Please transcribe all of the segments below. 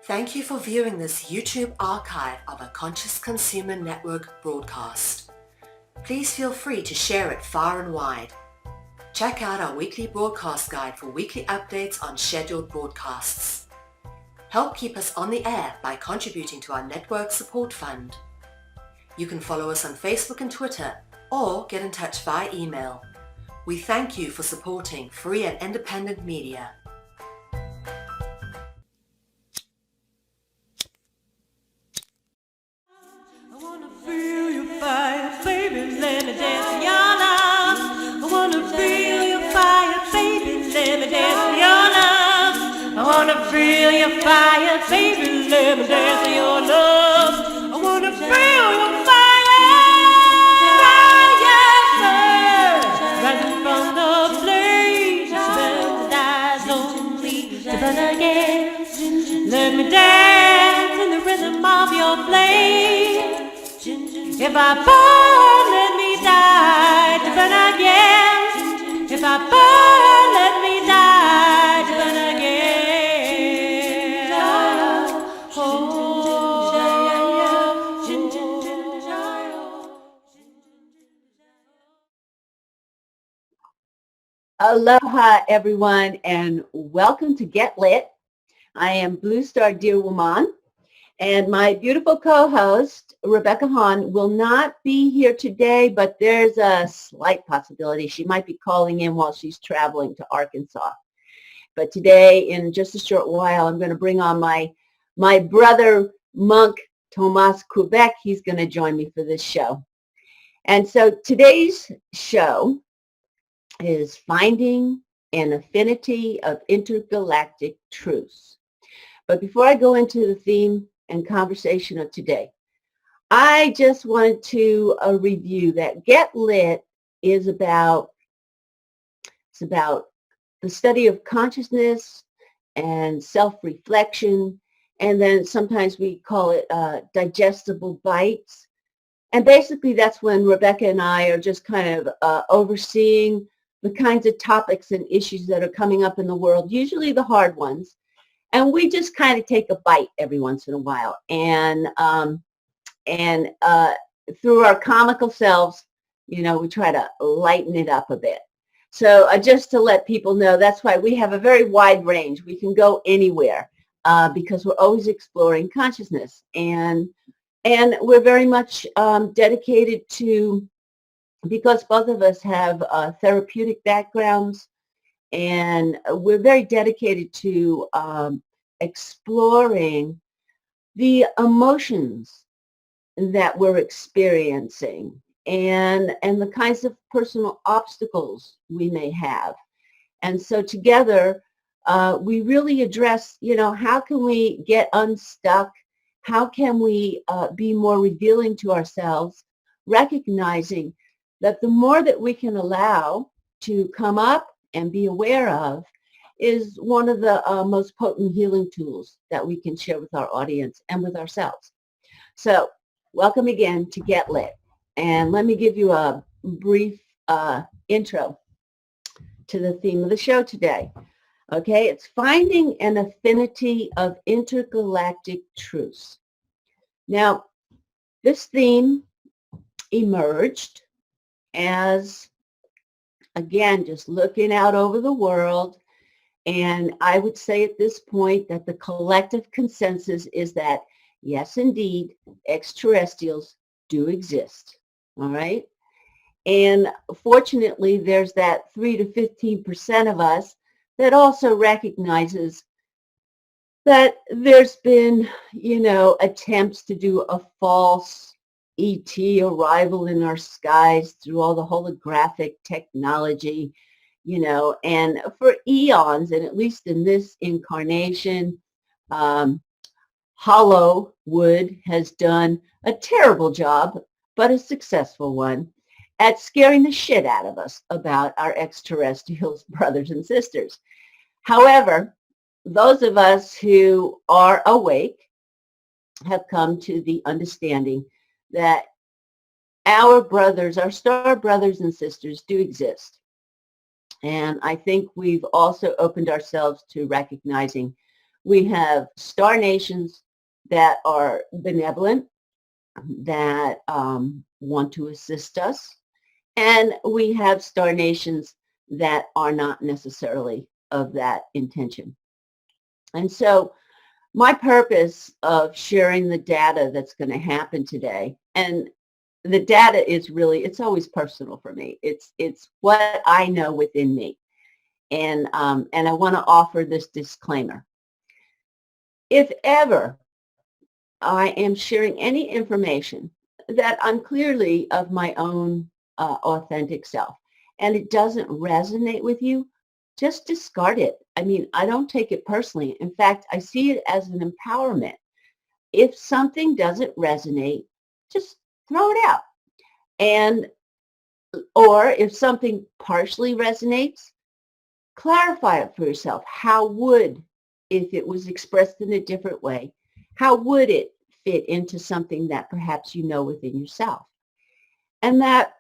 Thank you for viewing this YouTube archive of a Conscious Consumer Network broadcast. Please feel free to share it far and wide. Check out our weekly broadcast guide for weekly updates on scheduled broadcasts. Help keep us on the air by contributing to our network support fund. You can follow us on Facebook and Twitter or get in touch via email. We thank you for supporting free and independent media. I wanna feel your fire, baby, let me dance in your love. I wanna feel your fire, baby, let me dance in your love. I wanna feel your fire, baby, let me dance in your love. I wanna feel your fire, rising from the flames, that dies only to burn again. Let me dance in the rhythm of your flame. If I burn, let me die to burn again. If I burn, let me die to burn again. Aloha, everyone, and welcome to Get Lit. I am Blue Star Deerwomon, and my beautiful co-host, Rebecca Hahn, will not be here today, but there's a slight possibility she might be calling in while she's traveling to Arkansas. But today, in just a short while, I'm going to bring on my brother, monk, Thomas Quebec. He's going to join me for this show. And so today's show is Finding an Affinity of Intergalactic Truce. But before I go into the theme and conversation of today, I just wanted to review that Get Lit is about the study of consciousness and self-reflection, and then sometimes we call it digestible bites. And basically that's when Rebecca and I are just kind of overseeing the kinds of topics and issues that are coming up in the world, usually the hard ones. And we just kind of take a bite every once in a while. And through our comical selves, we try to lighten it up a bit. So just to let people know, that's why we have a very wide range. We can go anywhere because we're always exploring consciousness. And we're very much dedicated to, because both of us have therapeutic backgrounds, and we're very dedicated to exploring the emotions that we're experiencing and the kinds of personal obstacles we may have. And so together, we really address, how can we get unstuck? How can we be more revealing to ourselves, recognizing that the more that we can allow to come up and be aware of is one of the most potent healing tools that we can share with our audience and with ourselves. So welcome again to Get Lit. And let me give you a brief intro to the theme of the show today. Okay, it's Finding an Affinity of Intergalactic Truce. Now, this theme emerged as, again, just looking out over the world. And I would say at this point that the collective consensus is that, yes, indeed, extraterrestrials do exist. All right. And fortunately, there's that 3 to 15% of us that also recognizes that there's been, attempts to do a false ET arrival in our skies through all the holographic technology, and for eons, and at least in this incarnation, Hollywood has done a terrible job, but a successful one, at scaring the shit out of us about our extraterrestrials, brothers and sisters. However, those of us who are awake have come to the understanding that our brothers, our star brothers and sisters do exist. And I think we've also opened ourselves to recognizing We have star nations that are benevolent, that want to assist us. And we have star nations that are not necessarily of that intention. And so my purpose of sharing the data that's going to happen today, and the data is really, it's always personal for me. It's what I know within me. And I want to offer this disclaimer. If ever I am sharing any information that I'm clearly of my own authentic self, and it doesn't resonate with you, just discard it. I mean, I don't take it personally. In fact, I see it as an empowerment. If something doesn't resonate, just throw it out. And or if something partially resonates, clarify it for yourself. How would, if it was expressed in a different way, how would it fit into something that perhaps you know within yourself? And that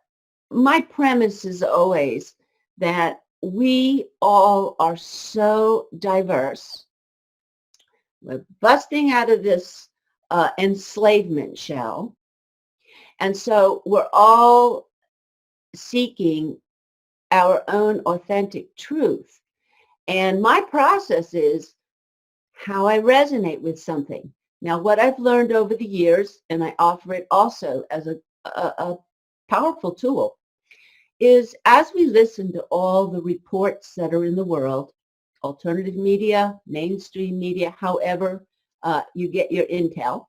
my premise is always that we all are so diverse. We're busting out of this enslavement shell. And so we're all seeking our own authentic truth. And my process is how I resonate with something. Now, what I've learned over the years, and I offer it also as a powerful tool, is as we listen to all the reports that are in the world, alternative media, mainstream media, however you get your intel,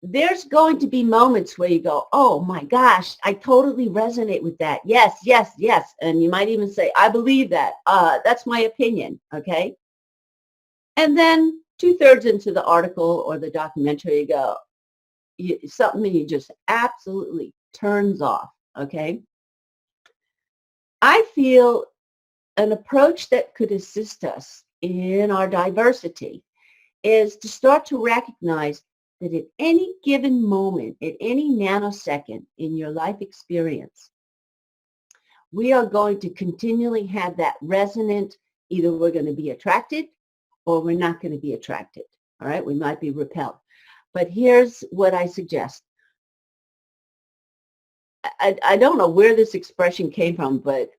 there's going to be moments where you go, oh my gosh, I totally resonate with that. Yes, yes, yes. And you might even say, I believe that. That's my opinion. Okay. And then 2/3 into the article or the documentary, you go, something you just absolutely turns off. Okay. I feel an approach that could assist us in our diversity is to start to recognize that at any given moment, at any nanosecond in your life experience, we are going to continually have that resonant, either we're going to be attracted or we're not going to be attracted. All right, we might be repelled. But here's what I suggest. I don't know where this expression came from, but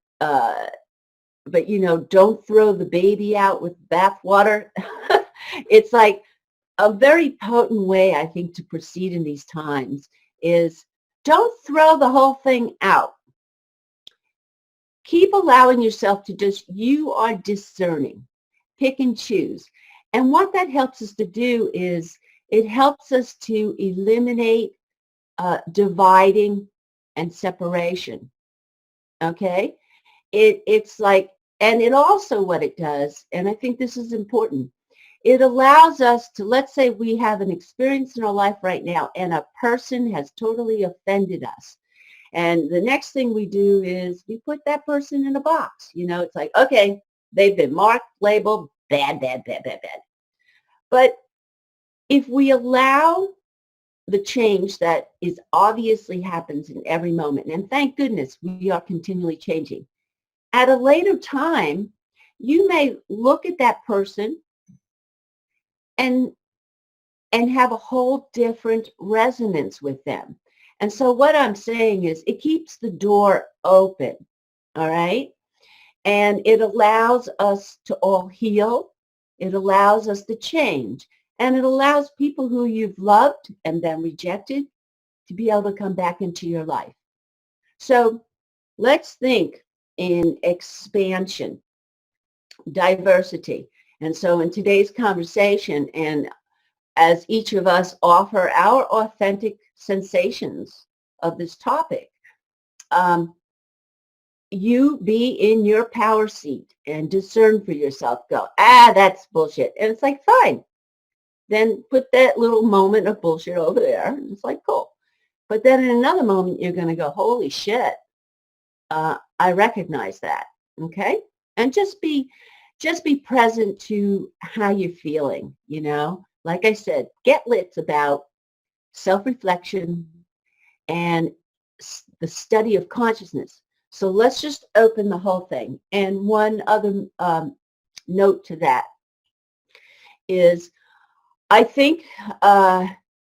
you know, don't throw the baby out with bathwater. It's like a very potent way, I think, to proceed in these times is don't throw the whole thing out. Keep allowing yourself to just, you are discerning, pick and choose. And what that helps us to do is it helps us to eliminate dividing and separation. Okay? It's like, and it also what it does, and I think this is important, it allows us to, let's say we have an experience in our life right now and a person has totally offended us. And the next thing we do is we put that person in a box. You know, it's like, okay, they've been marked, labeled, bad, bad, bad, bad, bad. But if we allow the change that is obviously happens in every moment, and thank goodness we are continually changing, at a later time, you may look at that person and have a whole different resonance with them. And so what I'm saying is it keeps the door open, all right? And it allows us to all heal. It allows us to change. And it allows people who you've loved and then rejected to be able to come back into your life. So let's think in expansion, diversity. And so in today's conversation, and as each of us offer our authentic sensations of this topic, you be in your power seat and discern for yourself. Go, that's bullshit. And it's like, fine. Then put that little moment of bullshit over there. And it's like, cool. But then in another moment, you're going to go, holy shit, I recognize that. Okay? And just be present to how you're feeling, you know? Like I said, get lit about self-reflection and the study of consciousness. So let's just open the whole thing. And one other note to that is I think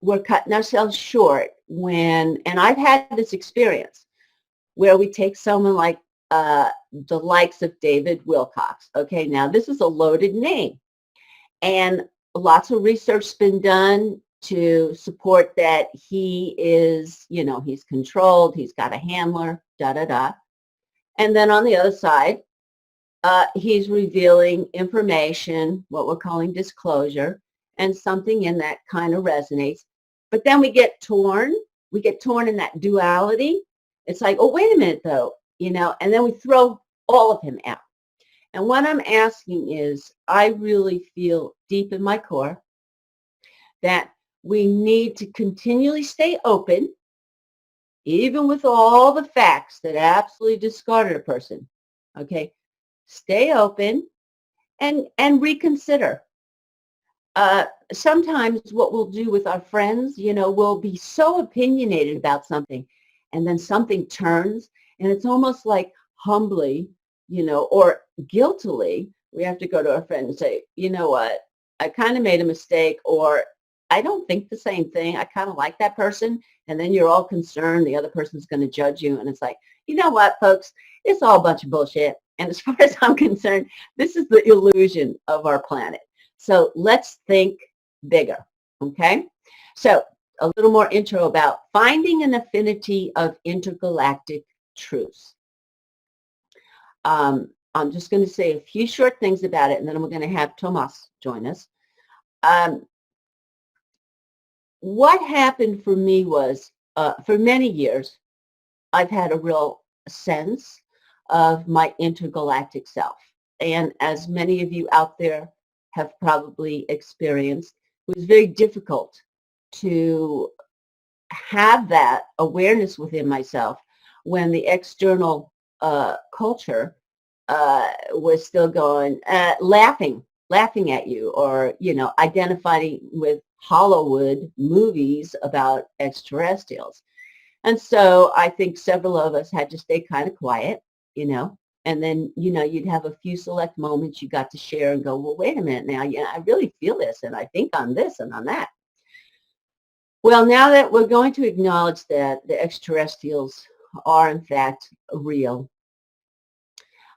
we're cutting ourselves short when, and I've had this experience, where we take someone like the likes of David Wilcox. Okay, now this is a loaded name, and lots of research has been done to support that he is, you know, he's controlled, he's got a handler, da-da-da. And then on the other side, he's revealing information, what we're calling disclosure, and something in that kind of resonates. But then we get torn in that duality. It's like, oh, wait a minute though, you know, and then we throw all of him out. And what I'm asking is, I really feel deep in my core that we need to continually stay open, even with all the facts that absolutely discarded a person. Okay, stay open and reconsider. Sometimes what we'll do with our friends, you know, we'll be so opinionated about something, and then something turns, and it's almost like humbly, you know, or guiltily, we have to go to our friend and say, you know what, I kind of made a mistake, or I don't think the same thing. I kind of like that person. And then you're all concerned the other person's going to judge you. And it's like, you know what, folks, it's all a bunch of bullshit. And as far as I'm concerned, this is the illusion of our planet. So let's think bigger, okay? So a little more intro about finding an affinity of intergalactic truce. I'm just going to say a few short things about it, and then we're going to have Tomas join us. What happened for me was, for many years, I've had a real sense of my intergalactic self. And as many of you out there have probably experienced, it was very difficult to have that awareness within myself when the external culture was still going, laughing at you, or, you know, identifying with Hollywood movies about extraterrestrials. And so I think several of us had to stay kind of quiet, you know, and then, you know, you'd have a few select moments you got to share and go, well, wait a minute now, yeah, I really feel this, and I think on this and on that. Well, now that we're going to acknowledge that the extraterrestrials are in fact real,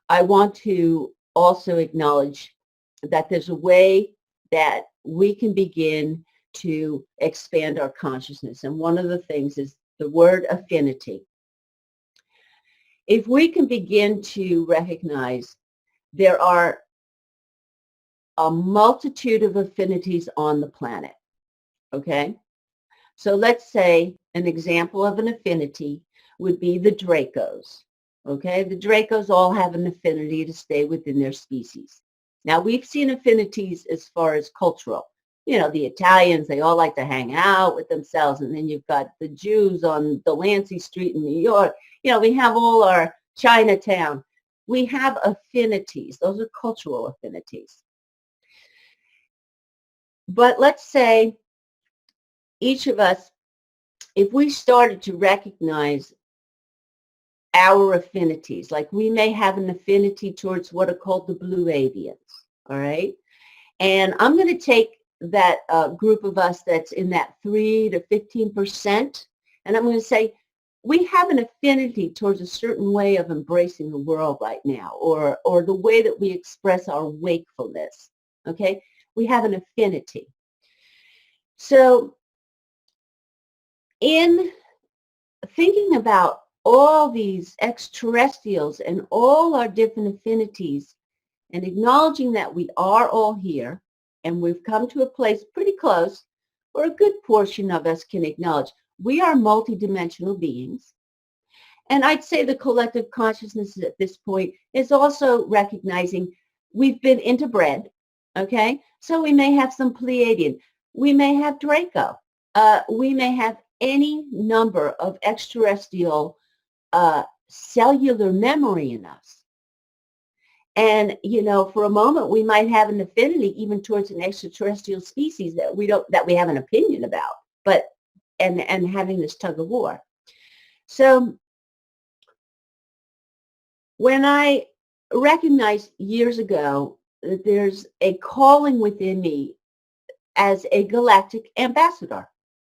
I want to also acknowledge that there's a way that we can begin to expand our consciousness. And one of the things is the word affinity. If we can begin to recognize there are a multitude of affinities on the planet, okay? So let's say an example of an affinity would be the Dracos, okay? The Dracos all have an affinity to stay within their species. Now, we've seen affinities as far as cultural. You know, the Italians, they all like to hang out with themselves. And then you've got the Jews on Delancey Street in New York. You know, we have all our Chinatown. We have affinities. Those are cultural affinities. But let's say each of us, if we started to recognize our affinities, like we may have an affinity towards what are called the blue avians, all right? And I'm going to take that group of us that's in that 3 to 15%, and I'm going to say we have an affinity towards a certain way of embracing the world right now, or the way that we express our wakefulness, okay? We have an affinity. So in thinking about all these extraterrestrials and all our different affinities, and acknowledging that we are all here, and we've come to a place pretty close where a good portion of us can acknowledge we are multidimensional beings. And I'd say the collective consciousness at this point is also recognizing we've been interbred, okay? So we may have some Pleiadian, we may have Draco, we may have any number of extraterrestrial cellular memory in us. And, you know, for a moment, we might have an affinity even towards an extraterrestrial species that we have an opinion about, but, and having this tug of war. So when I recognized years ago there's a calling within me as a galactic ambassador.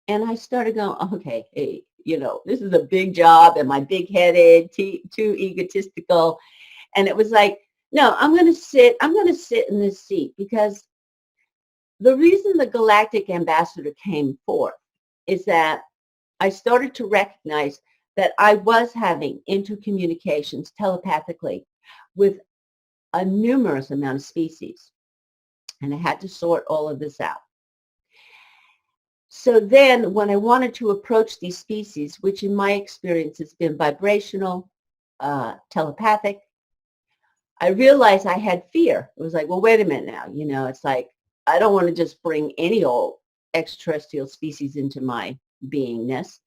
And I started going, okay, hey, this is a big job. Am I big-headed, too egotistical? And it was like, no, I'm going to sit in this seat, because the reason the galactic ambassador came forth is that I started to recognize that I was having intercommunications telepathically with a numerous amount of species. And I had to sort all of this out. So then when I wanted to approach these species, which in my experience has been vibrational, telepathic, I realized I had fear. It was like, well, wait a minute now. It's like, I don't want to just bring any old extraterrestrial species into my beingness.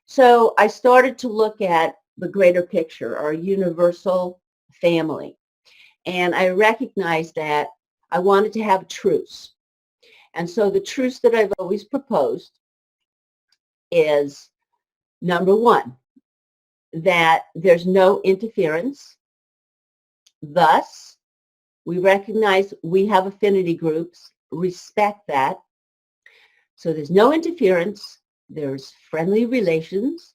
So I started to look at the greater picture, our universal family. And I recognized that I wanted to have a truce. And so the truce that I've always proposed is, number one, that there's no interference. Thus, we recognize we have affinity groups, respect that. So there's no interference, there's friendly relations,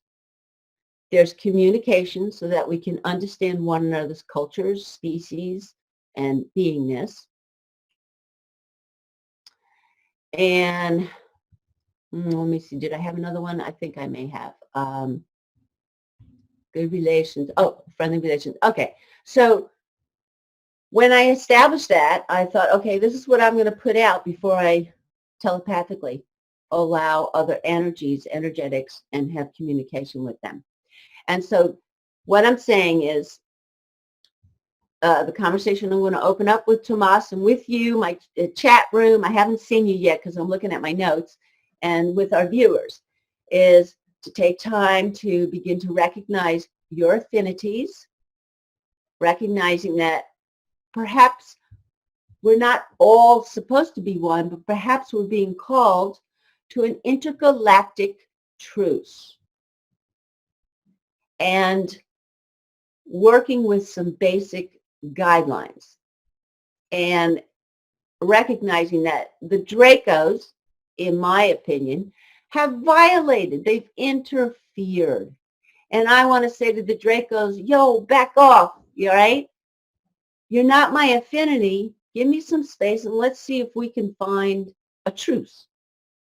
there's communication so that we can understand one another's cultures, species, and beingness. And let me see, did I have another one? I think I may have. Good relations. Oh, friendly relations. Okay, so when I established that, I thought, okay, this is what I'm going to put out before I telepathically allow other energies, energetics, and have communication with them. And so what I'm saying is the conversation I'm going to open up with Tomas and with you, my chat room, I haven't seen you yet because I'm looking at my notes, and with our viewers, is to take time to begin to recognize your affinities, recognizing that perhaps we're not all supposed to be one, but perhaps we're being called to an intergalactic truce. And working with some basic guidelines and recognizing that the Dracos, in my opinion, have violated, they've interfered. And I want to say to the Dracos, yo, back off, you all right? You're not my affinity. Give me some space and let's see if we can find a truce.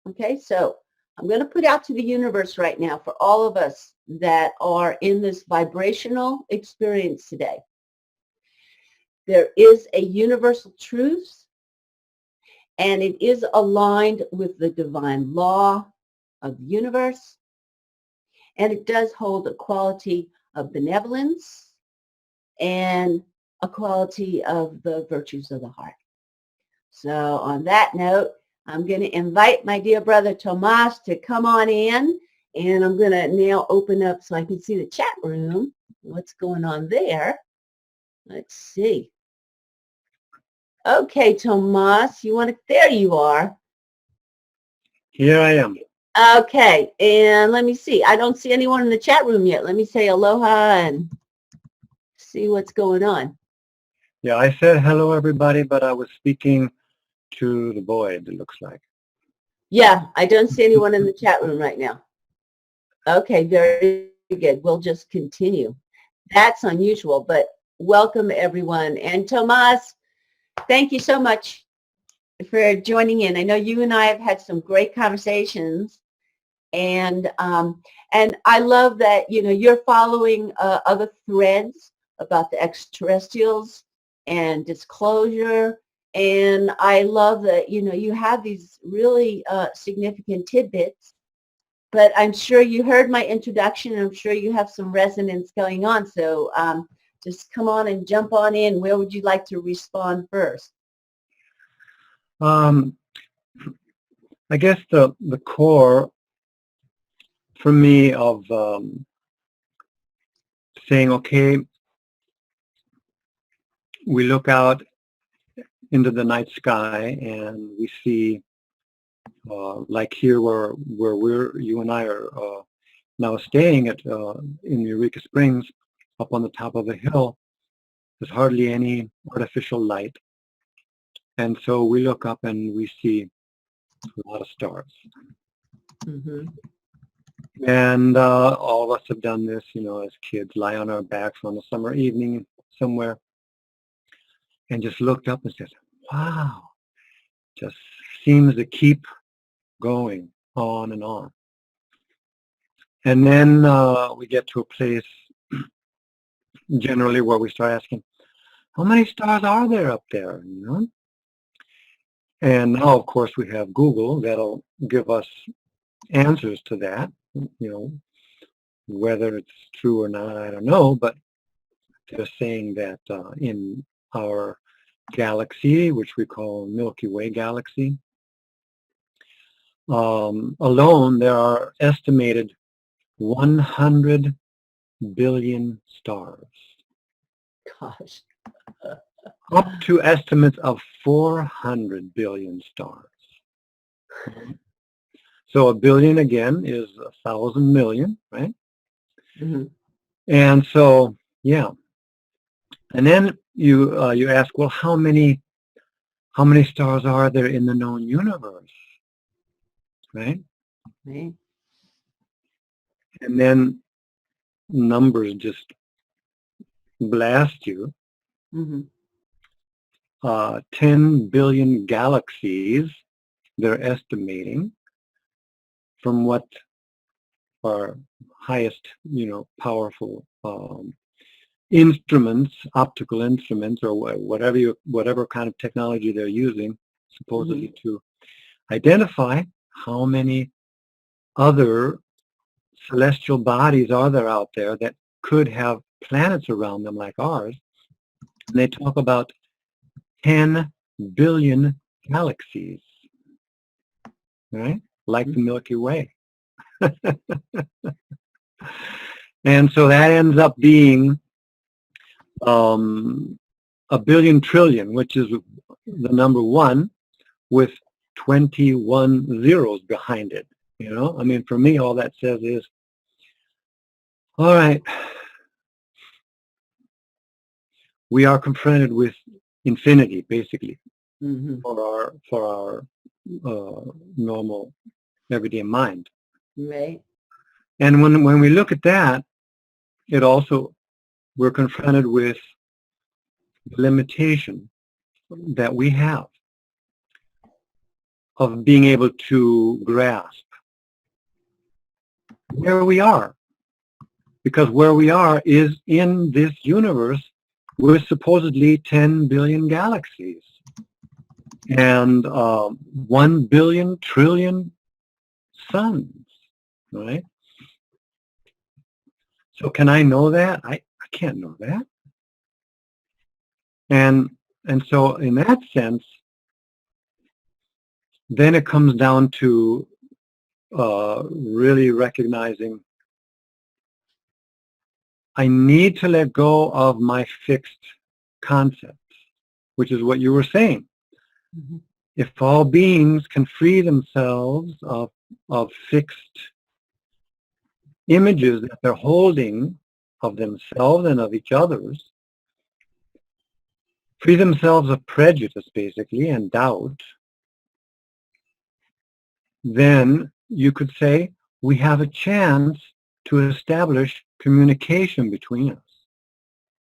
Okay, so I'm going to put out to the universe right now for all of us that are in this vibrational experience today. There is a universal truth, and it is aligned with the divine law of the universe, and it does hold a quality of benevolence and a quality of the virtues of the heart. So on that note, I'm going to invite my dear brother Tomas to come on in, and I'm going to now open up so I can see the chat room, what's going on there. Let's see. Okay, Tomas, you want to, there you are. Here I am. Okay, and let me see. I don't see anyone in the chat room yet. Let me say aloha and see what's going on. Yeah, I said hello, everybody, but I was speaking to the void, it looks like. Yeah, I don't see anyone in the chat room right now. Okay, very good. We'll just continue. That's unusual, but welcome, everyone. And Tomas, thank you so much for joining in. I know you and I have had some great conversations, and I love that you're following other threads about the extraterrestrials and disclosure, and I love that you have these really significant tidbits. But I'm sure you heard my introduction, and I'm sure you have some resonance going on. So just come on and jump on in. Where would you like to respond first? I guess the core for me of saying, okay, we look out into the night sky and we see, like here where you and I are now staying at in Eureka Springs, up on the top of a hill, there's hardly any artificial light. And so we look up and we see a lot of stars. Mm-hmm. And all of us have done this, as kids, lie on our backs on a summer evening somewhere and just looked up and said, wow, just seems to keep going on and on. And then we get to a place generally where we start asking, how many stars are there up there? And now, of course, we have Google that'll give us answers to that. Whether it's true or not, I don't know, but they're saying that in our galaxy, which we call Milky Way galaxy, alone there are estimated 100 billion stars. Gosh. Up to estimates of 400 billion stars. So a billion, again, is 1,000 million, right? Mm-hmm. And so, yeah. And then you ask, well, how many stars are there in the known universe, right? Right. And then numbers just blast you. Mm-hmm. 10 billion galaxies, they're estimating, from what are highest, powerful instruments, optical instruments, or whatever kind of technology they're using, supposedly to identify how many other celestial bodies are there out there that could have planets around them like ours. And they talk about 10 billion galaxies, right? Like the Milky Way. And so that ends up being a billion trillion, which is the number 1 with 21 zeros behind it. I mean, for me, all that says is, all right, we are confronted with infinity, basically, for our normal everyday mind. Right. And when we look at that, it also, we're confronted with the limitation that we have of being able to grasp where we are. Because where we are is in this universe with supposedly 10 billion galaxies and 1 billion trillion suns, right? So can I know that? I can't know that. And so in that sense, then it comes down to really recognizing I need to let go of my fixed concepts, which is what you were saying. Mm-hmm. If all beings can free themselves of fixed images that they're holding of themselves and of each other's, free themselves of prejudice, basically, and doubt, then you could say we have a chance to establish communication between us.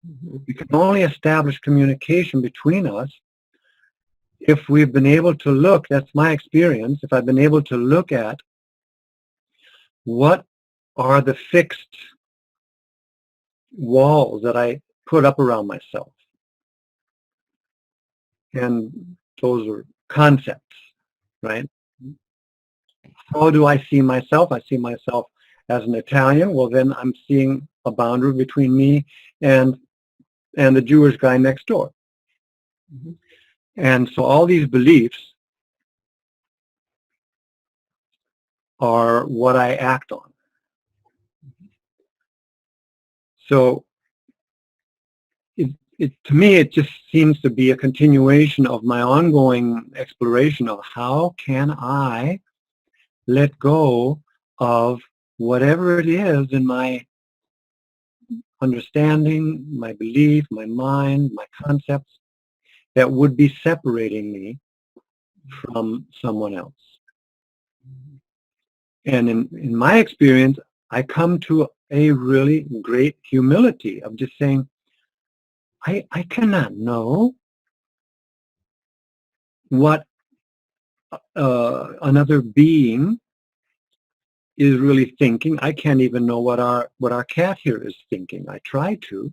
Mm-hmm. We can only establish communication between us if we've been able to look, that's my experience, if I've been able to look at what are the fixed walls that I put up around myself. And those are concepts, right? How do I see myself? I see myself as an Italian. Well, then I'm seeing a boundary between me and the Jewish guy next door. Mm-hmm. And so all these beliefs are what I act on. So to me, it just seems to be a continuation of my ongoing exploration of how can I let go of whatever it is in my understanding, my belief, my mind, my concepts, that would be separating me from someone else. And in my experience, I come to a really great humility of just saying, I cannot know what another being is really thinking. I can't even know what our cat here is thinking. I try to,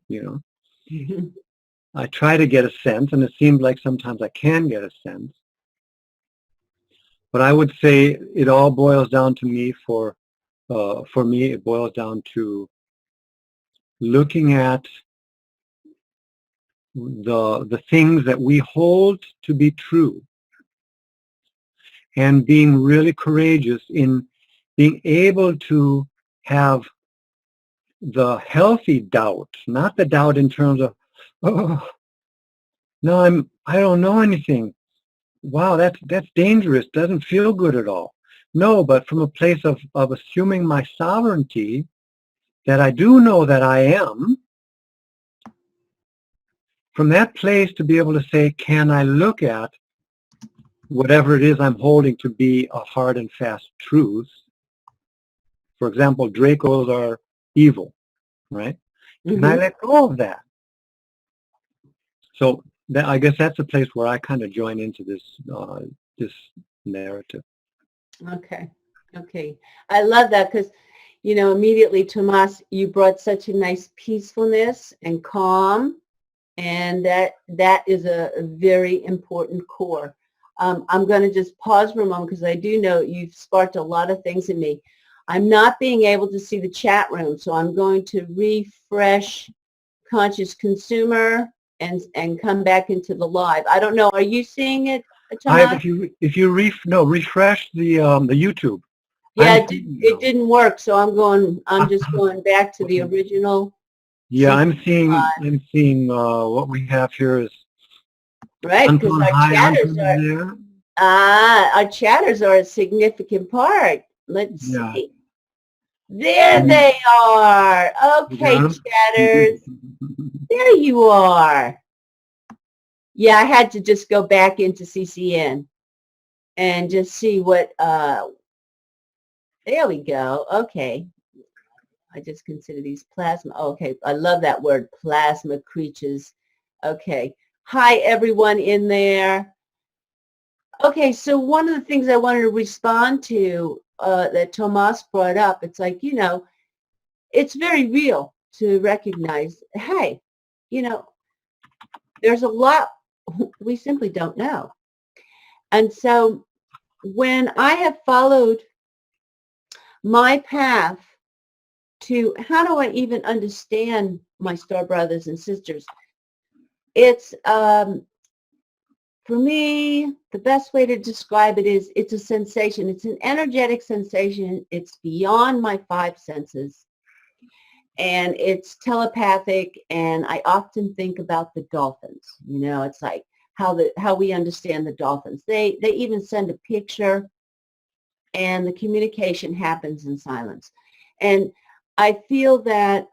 I try to get a sense, and it seems like sometimes I can get a sense. But I would say it all boils down to me for me, it boils down to looking at the things that we hold to be true and being really courageous in being able to have the healthy doubt, not the doubt in terms of, oh, no, I don't know anything. Wow, that's dangerous. Doesn't feel good at all. No, but from a place of assuming my sovereignty, that I do know that I am, from that place to be able to say, can I look at whatever it is I'm holding to be a hard and fast truth? For example, Dracos are evil, right? Can I let go of that? So that, I guess that's a place where I kind of join into this this narrative. Okay. I love that because, immediately, Tomas, you brought such a nice peacefulness and calm, and that is a very important core. I'm going to just pause for a moment because I do know you've sparked a lot of things in me. I'm not being able to see the chat room, so I'm going to refresh Conscious Consumer and come back into the live. I don't know. Are you seeing it, Tomas? If you refresh the YouTube. Yeah, it didn't work, so I'm just going back to the original. Yeah, I'm seeing what we have here is right, because our chatters are a significant part. Let's see. There they are. Okay, chatters. There you are. Yeah, I had to just go back into CCN and just see what, there we go. Okay. I just consider these plasma. Okay, I love that word, plasma creatures. Okay. Hi, everyone in there. Okay, so one of the things I wanted to respond to that Tomas brought up, it's like, it's very real to recognize, hey, there's a lot we simply don't know. And so when I have followed my path to how do I even understand my star brothers and sisters, it's, for me, the best way to describe it is it's a sensation. It's an energetic sensation. It's beyond my five senses. And it's telepathic, and I often think about the dolphins. It's like how we understand the dolphins. They even send a picture, and the communication happens in silence. And I feel that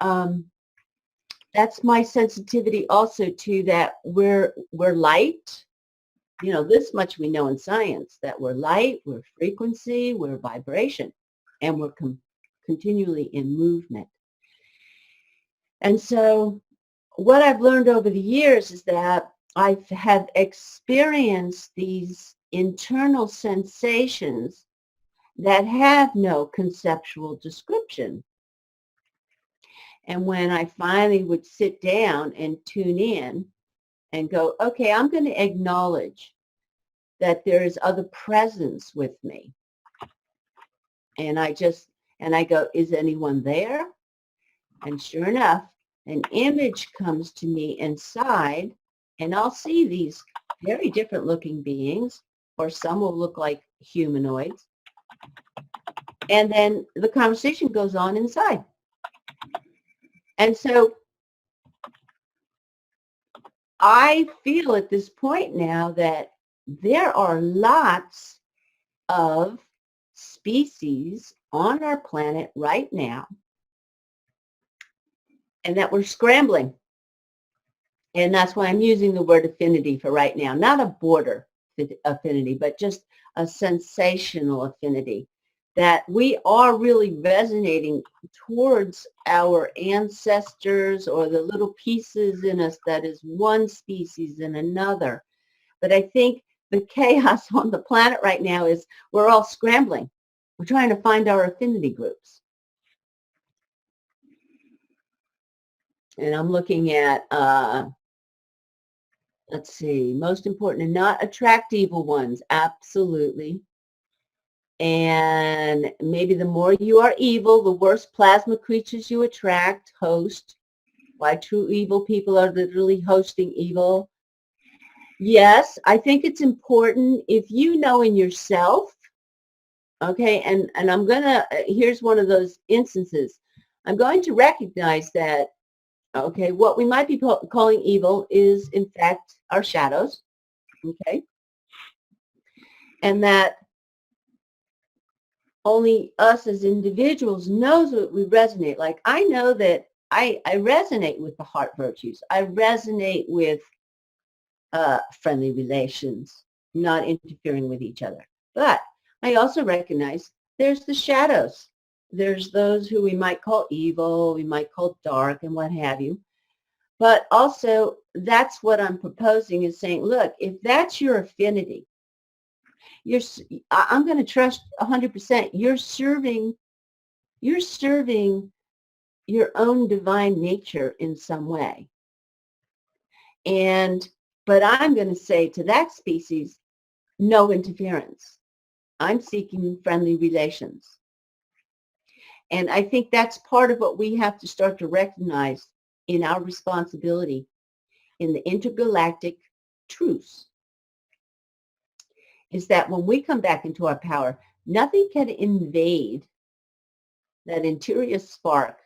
that's my sensitivity also to that we're light. This much we know in science, that we're light, we're frequency, we're vibration, and we're continually in movement. And so what I've learned over the years is that I have experienced these internal sensations that have no conceptual description. And when I finally would sit down and tune in and go, okay, I'm going to acknowledge that there is other presence with me. And I go, is anyone there? And sure enough, an image comes to me inside, and I'll see these very different looking beings, or some will look like humanoids. And then the conversation goes on inside. And so I feel at this point now that there are lots of species on our planet right now, and that we're scrambling. And that's why I'm using the word affinity for right now. Not a border affinity, but just a sensational affinity. That we are really resonating towards our ancestors or the little pieces in us that is one species and another. But I think the chaos on the planet right now is we're all scrambling. We're trying to find our affinity groups. And I'm looking at, let's see, most important and not attract evil ones. Absolutely. And maybe the more you are evil, the worse plasma creatures you attract, host. Why true evil people are literally hosting evil. Yes, I think it's important if you know in yourself, okay, and I'm going to, here's one of those instances. I'm going to recognize that, okay, what we might be calling evil is, in fact, our shadows, okay, and that only us as individuals knows what we resonate. Like I know that I resonate with the heart virtues. I resonate with friendly relations, not interfering with each other. But I also recognize there's the shadows. There's those who we might call evil, we might call dark and what have you. But also that's what I'm proposing is saying, look, if that's your affinity, I'm going to trust 100%. You're serving your own divine nature in some way. But I'm going to say to that species, no interference. I'm seeking friendly relations. And I think that's part of what we have to start to recognize in our responsibility in the intergalactic truce is that when we come back into our power, nothing can invade that interior spark,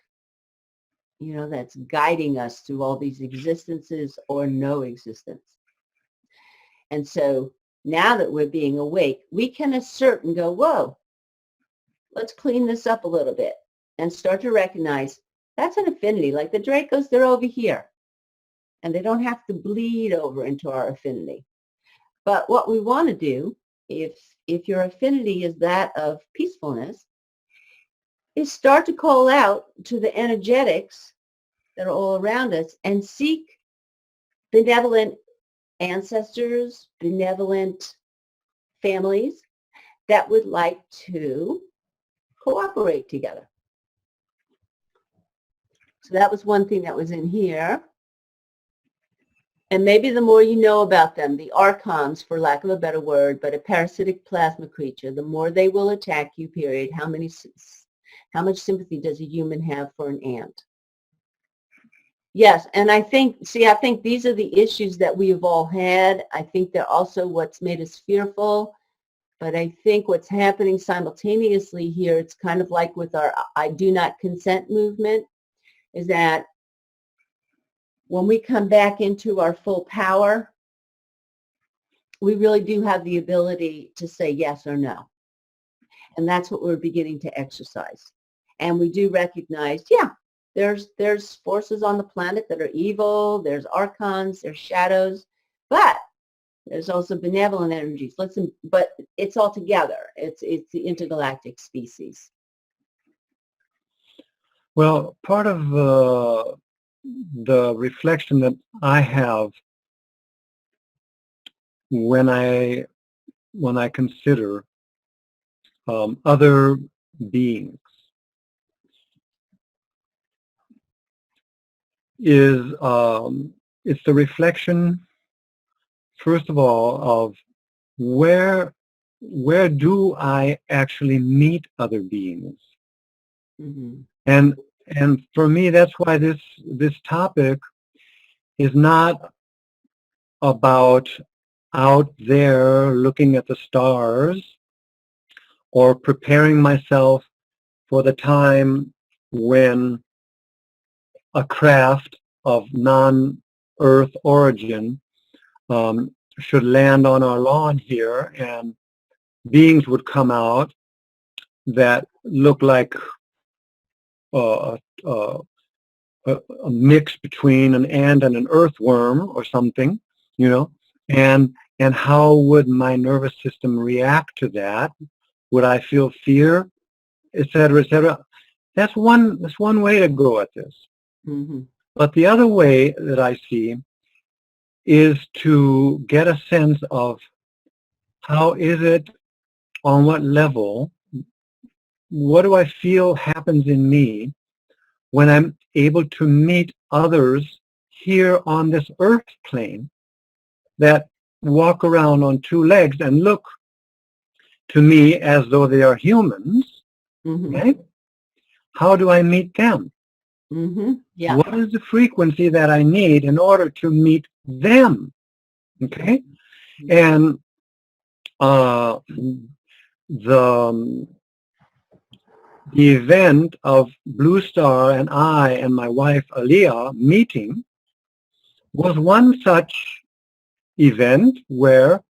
you know, that's guiding us through all these existences or no existence. And so now that we're being awake, we can assert and go, whoa, let's clean this up a little bit and start to recognize that's an affinity. Like the Dracos, they're over here. And they don't have to bleed over into our affinity. But what we want to do, if your affinity is that of peacefulness, is start to call out to the energetics that are all around us and seek benevolent ancestors, benevolent families that would like to cooperate together. So that was one thing that was in here. And maybe the more you know about them, the archons, for lack of a better word, but a parasitic plasma creature, the more they will attack you, period. How much sympathy does a human have for an ant? Yes, and I think these are the issues that we've all had. I think they're also what's made us fearful. But I think what's happening simultaneously here, it's kind of like with our I do not consent movement, is that when we come back into our full power, we really do have the ability to say yes or no. And that's what we're beginning to exercise. And we do recognize, yeah, there's forces on the planet that are evil, there's archons, there's shadows, but there's also benevolent energies. But it's all together. It's the intergalactic species. Well, part of the reflection that I have when I consider other beings is it's the reflection, first of all, of where do I actually meet other beings, Mm-hmm. and for me that's why this topic is not about out there looking at the stars or preparing myself for the time when a craft of non-Earth origin should land on our lawn here and beings would come out that look like a mix between an ant and an earthworm or something, you know, and how would my nervous system react to that? Would I feel fear, et cetera, et cetera? That's one way to go at this. Mm-hmm. But the other way that I see is to get a sense of how is it, on what level, what do I feel happens in me when I'm able to meet others here on this earth plane that walk around on two legs and look to me as though they are humans, Mm-hmm. right? How do I meet them? Mm-hmm. Yeah. What is the frequency that I need in order to meet them? Okay? And the event of Blue Star and I and my wife Aliyah meeting was one such event where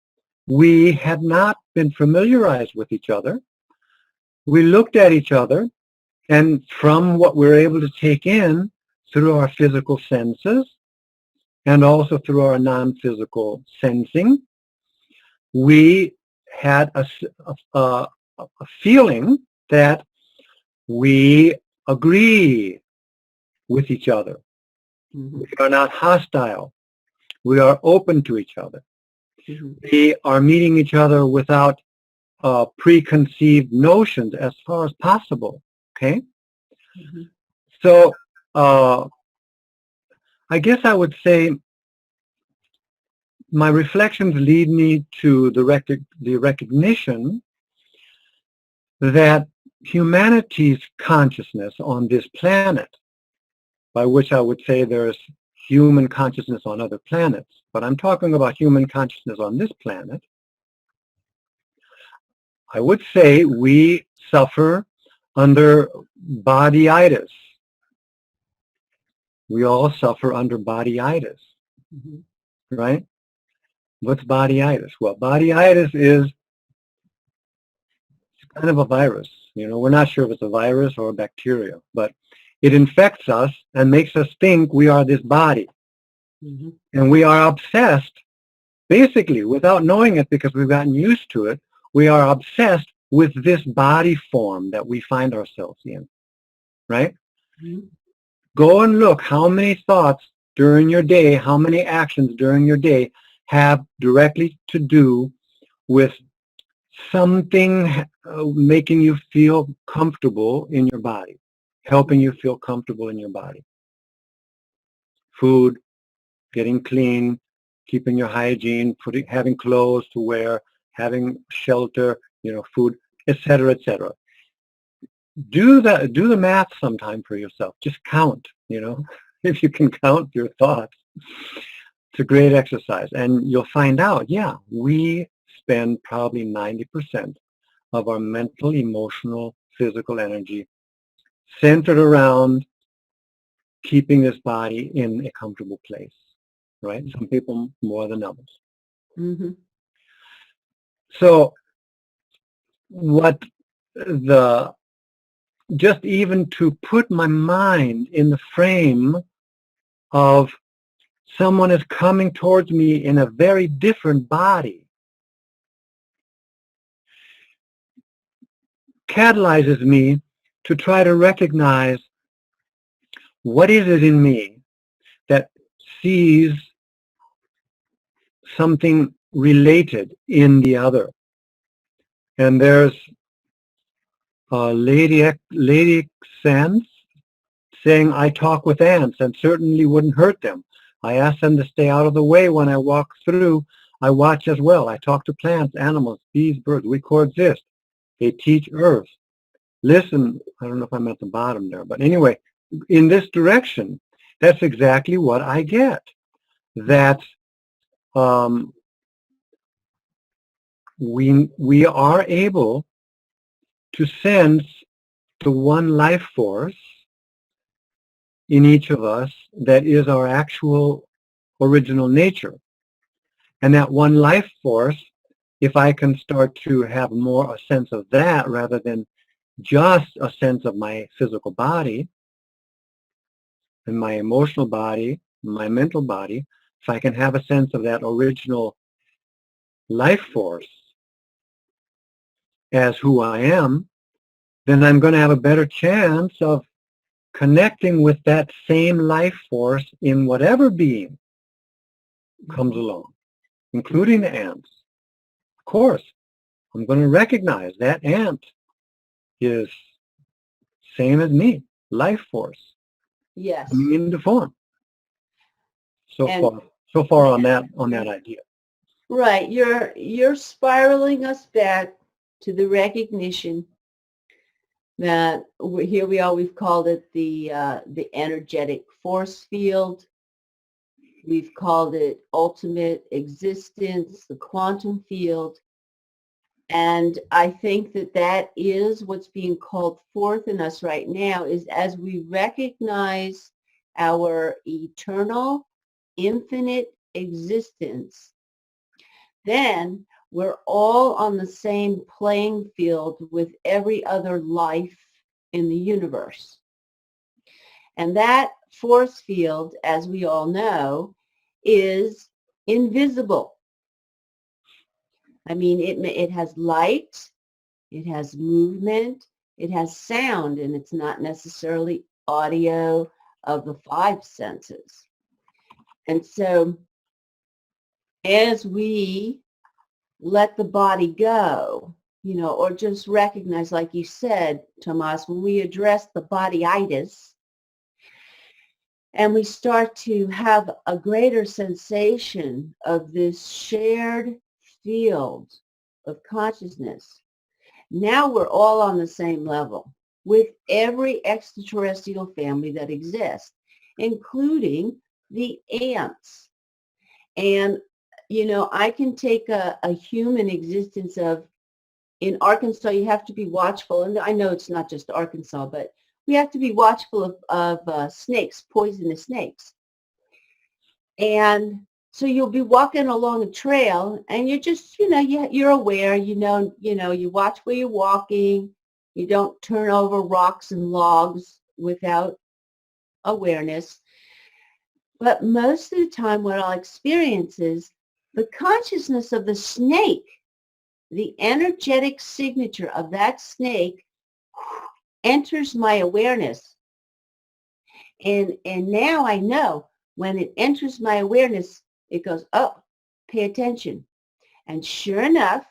we had not been familiarized with each other. We looked at each other, and from what we're able to take in through our physical senses and also through our non-physical sensing, we had a feeling that we agree with each other. Mm-hmm. We are not hostile. We are open to each other. Mm-hmm. We are meeting each other without preconceived notions as far as possible. Okay? Mm-hmm. So I guess I would say my reflections lead me to the recognition that humanity's consciousness on this planet, by which I would say there's human consciousness on other planets, but I'm talking about human consciousness on this planet, I would say we suffer under bodyitis. We all suffer under bodyitis, Mm-hmm. right? What's bodyitis? Well, bodyitis is kind of a virus. You know, we're not sure if it's a virus or a bacteria, but it infects us and makes us think we are this body. Mm-hmm. And we are obsessed, basically, without knowing it because we've gotten used to it, we are obsessed with this body form that we find ourselves in, right? Mm-hmm. Go and look how many thoughts during your day, how many actions during your day have directly to do with something making you feel comfortable in your body, helping you feel comfortable in your body. Food, getting clean, keeping your hygiene, having clothes to wear, having shelter, you know, food, etc., etc. Do the math sometime for yourself. Just count, you know, if you can count your thoughts. It's a great exercise. And you'll find out, yeah, we spend probably 90% of our mental, emotional, physical energy centered around keeping this body in a comfortable place, right? Some people more than others. Mm-hmm. So just even to put my mind in the frame of someone is coming towards me in a very different body catalyzes me to try to recognize what is it in me that sees something related in the other. And there's Lady Sands saying, I talk with ants and certainly wouldn't hurt them. I ask them to stay out of the way when I walk through. I watch as well. I talk to plants, animals, bees, birds. We coexist. They teach earth. Listen, I don't know if I'm at the bottom there, but anyway, in this direction, that's exactly what I get. That we are able to sense the one life force in each of us that is our actual original nature. And that one life force, if I can start to have more a sense of that rather than just a sense of my physical body, in my emotional body, my mental body, if I can have a sense of that original life force as who I am, then I'm going to have a better chance of connecting with that same life force in whatever being comes along, including the ants. Of course, I'm going to recognize that ant is same as me, life force, Yes. coming into form. And So far on that idea. right, you're spiraling us back to the recognition that here we are. We've called it the energetic force field. We've called it ultimate existence, the quantum field. And I think that that is what's being called forth in us right now, is as we recognize our eternal, infinite existence, then we're all on the same playing field with every other life in the universe. And that force field, as we all know, is invisible. I mean, it has light, it has movement, it has sound, and it's not necessarily audio of the five senses. And so as we let the body go, or just recognize, like you said, Tomas, when we address the bodyitis and we start to have a greater sensation of this shared field of consciousness, now we're all on the same level with every extraterrestrial family that exists, including the ants. And, I can take a human existence of, in Arkansas, you have to be watchful. And I know it's not just Arkansas, but we have to be watchful of snakes, poisonous snakes. And so you'll be walking along a trail and you're just, you're aware, you watch where you're walking. You don't turn over rocks and logs without awareness. But most of the time what I'll experience is the consciousness of the snake, the energetic signature of that snake enters my awareness. And now I know when it enters my awareness, it goes, oh, pay attention. And sure enough,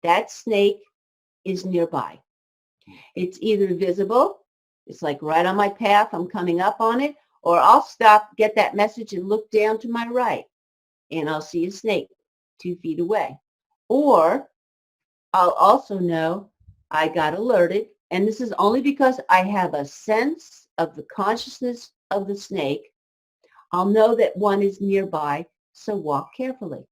that snake is nearby. It's either visible, it's like right on my path, I'm coming up on it, or I'll stop, get that message, and look down to my right, and I'll see a snake 2 feet away. Or I'll also know I got alerted, and this is only because I have a sense of the consciousness of the snake. I'll know that one is nearby, so walk carefully.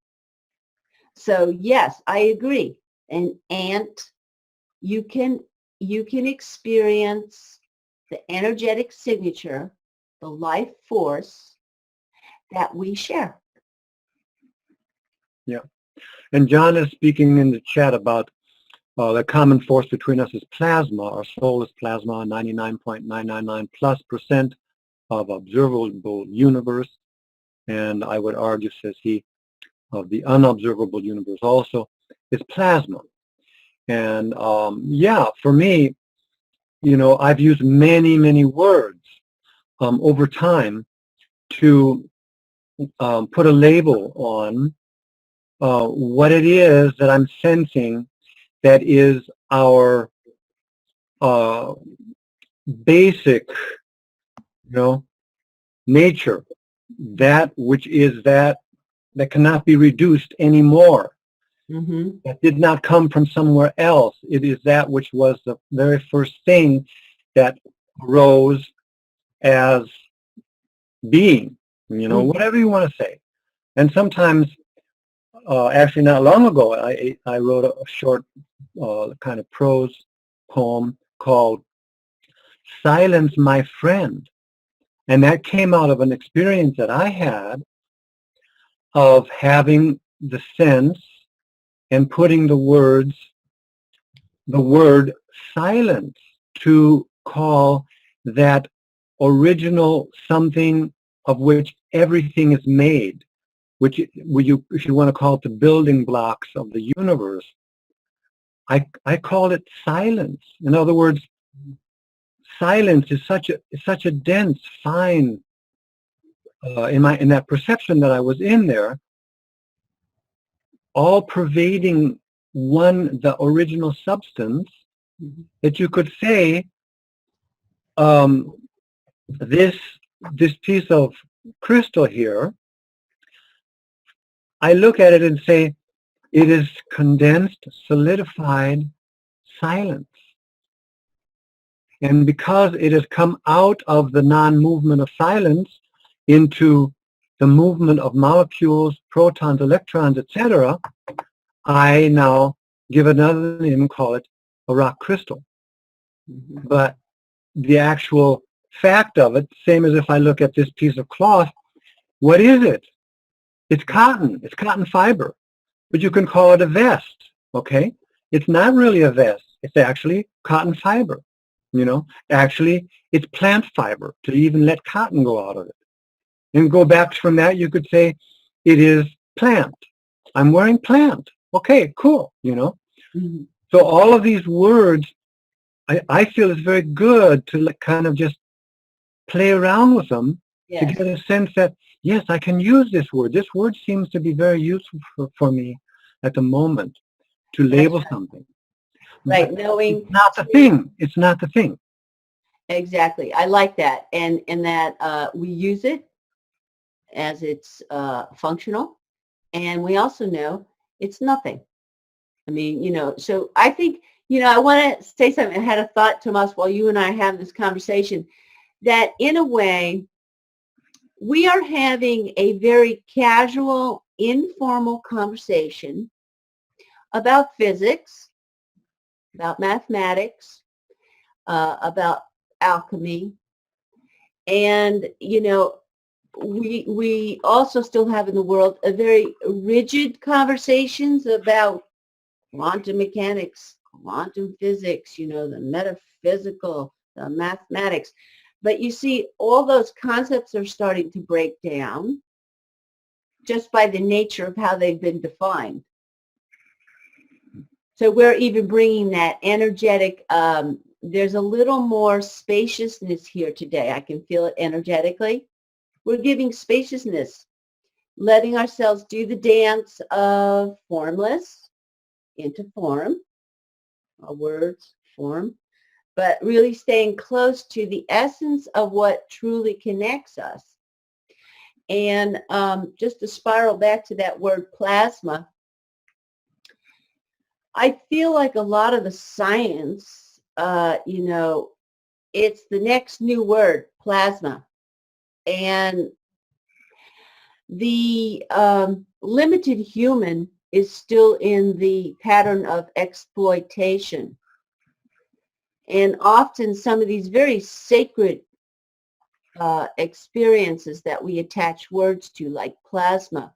So yes, I agree. An ant, you can experience the energetic signature, the life force that we share. Yeah. And John is speaking in the chat about the common force between us is plasma. Our soul is plasma, 99.999+% of observable universe. And I would argue, says he, of the unobservable universe also is plasma. And for me, I've used many, many words over time to put a label on what it is that I'm sensing that is our basic, nature, that which is that cannot be reduced anymore. Mm-hmm. That did not come from somewhere else. It is that which was the very first thing that arose as being, whatever you want to say. And sometimes, actually not long ago, I wrote a short kind of prose poem called Silence, My Friend. And that came out of an experience that I had of having the sense and putting the word silence to call that original something of which everything is made, which if you want to call it the building blocks of the universe, I call it silence. In other words, silence is such a dense, fine, in that perception that I was in there, all pervading the original substance, that you could say, this piece of crystal here, I look at it and say, it is condensed, solidified silence. And because it has come out of the non-movement of silence into the movement of molecules, protons, electrons, etc., I now give another name and call it a rock crystal. But the actual fact of it, same as if I look at this piece of cloth, what is it? It's cotton. It's cotton fiber. But you can call it a vest, okay? It's not really a vest. It's actually cotton fiber. Actually, it's plant fiber to even let cotton go out of it. And go back from that, you could say it is plant. I'm wearing plant. Okay, cool, So all of these words, I feel it's very good to kind of just play around with them to get a sense that, yes, I can use this word. This word seems to be very useful for me at the moment to label something. Right, knowing it's not the thing. It's not the thing. Exactly. I like that. And that we use it as it's functional. And we also know it's nothing. I mean, so I think, I want to say something. I had a thought, Tomas, while you and I have this conversation, that in a way, we are having a very casual, informal conversation about physics, about mathematics, about alchemy. And, we also still have in the world a very rigid conversations about quantum mechanics, quantum physics, the metaphysical, the mathematics. But you see, all those concepts are starting to break down just by the nature of how they've been defined. So we're even bringing that energetic, there's a little more spaciousness here today. I can feel it energetically. We're giving spaciousness, letting ourselves do the dance of formless into form, our words, form, but really staying close to the essence of what truly connects us. And just to spiral back to that word plasma, I feel like a lot of the science, it's the next new word, plasma. And the limited human is still in the pattern of exploitation. And often some of these very sacred experiences that we attach words to, like plasma,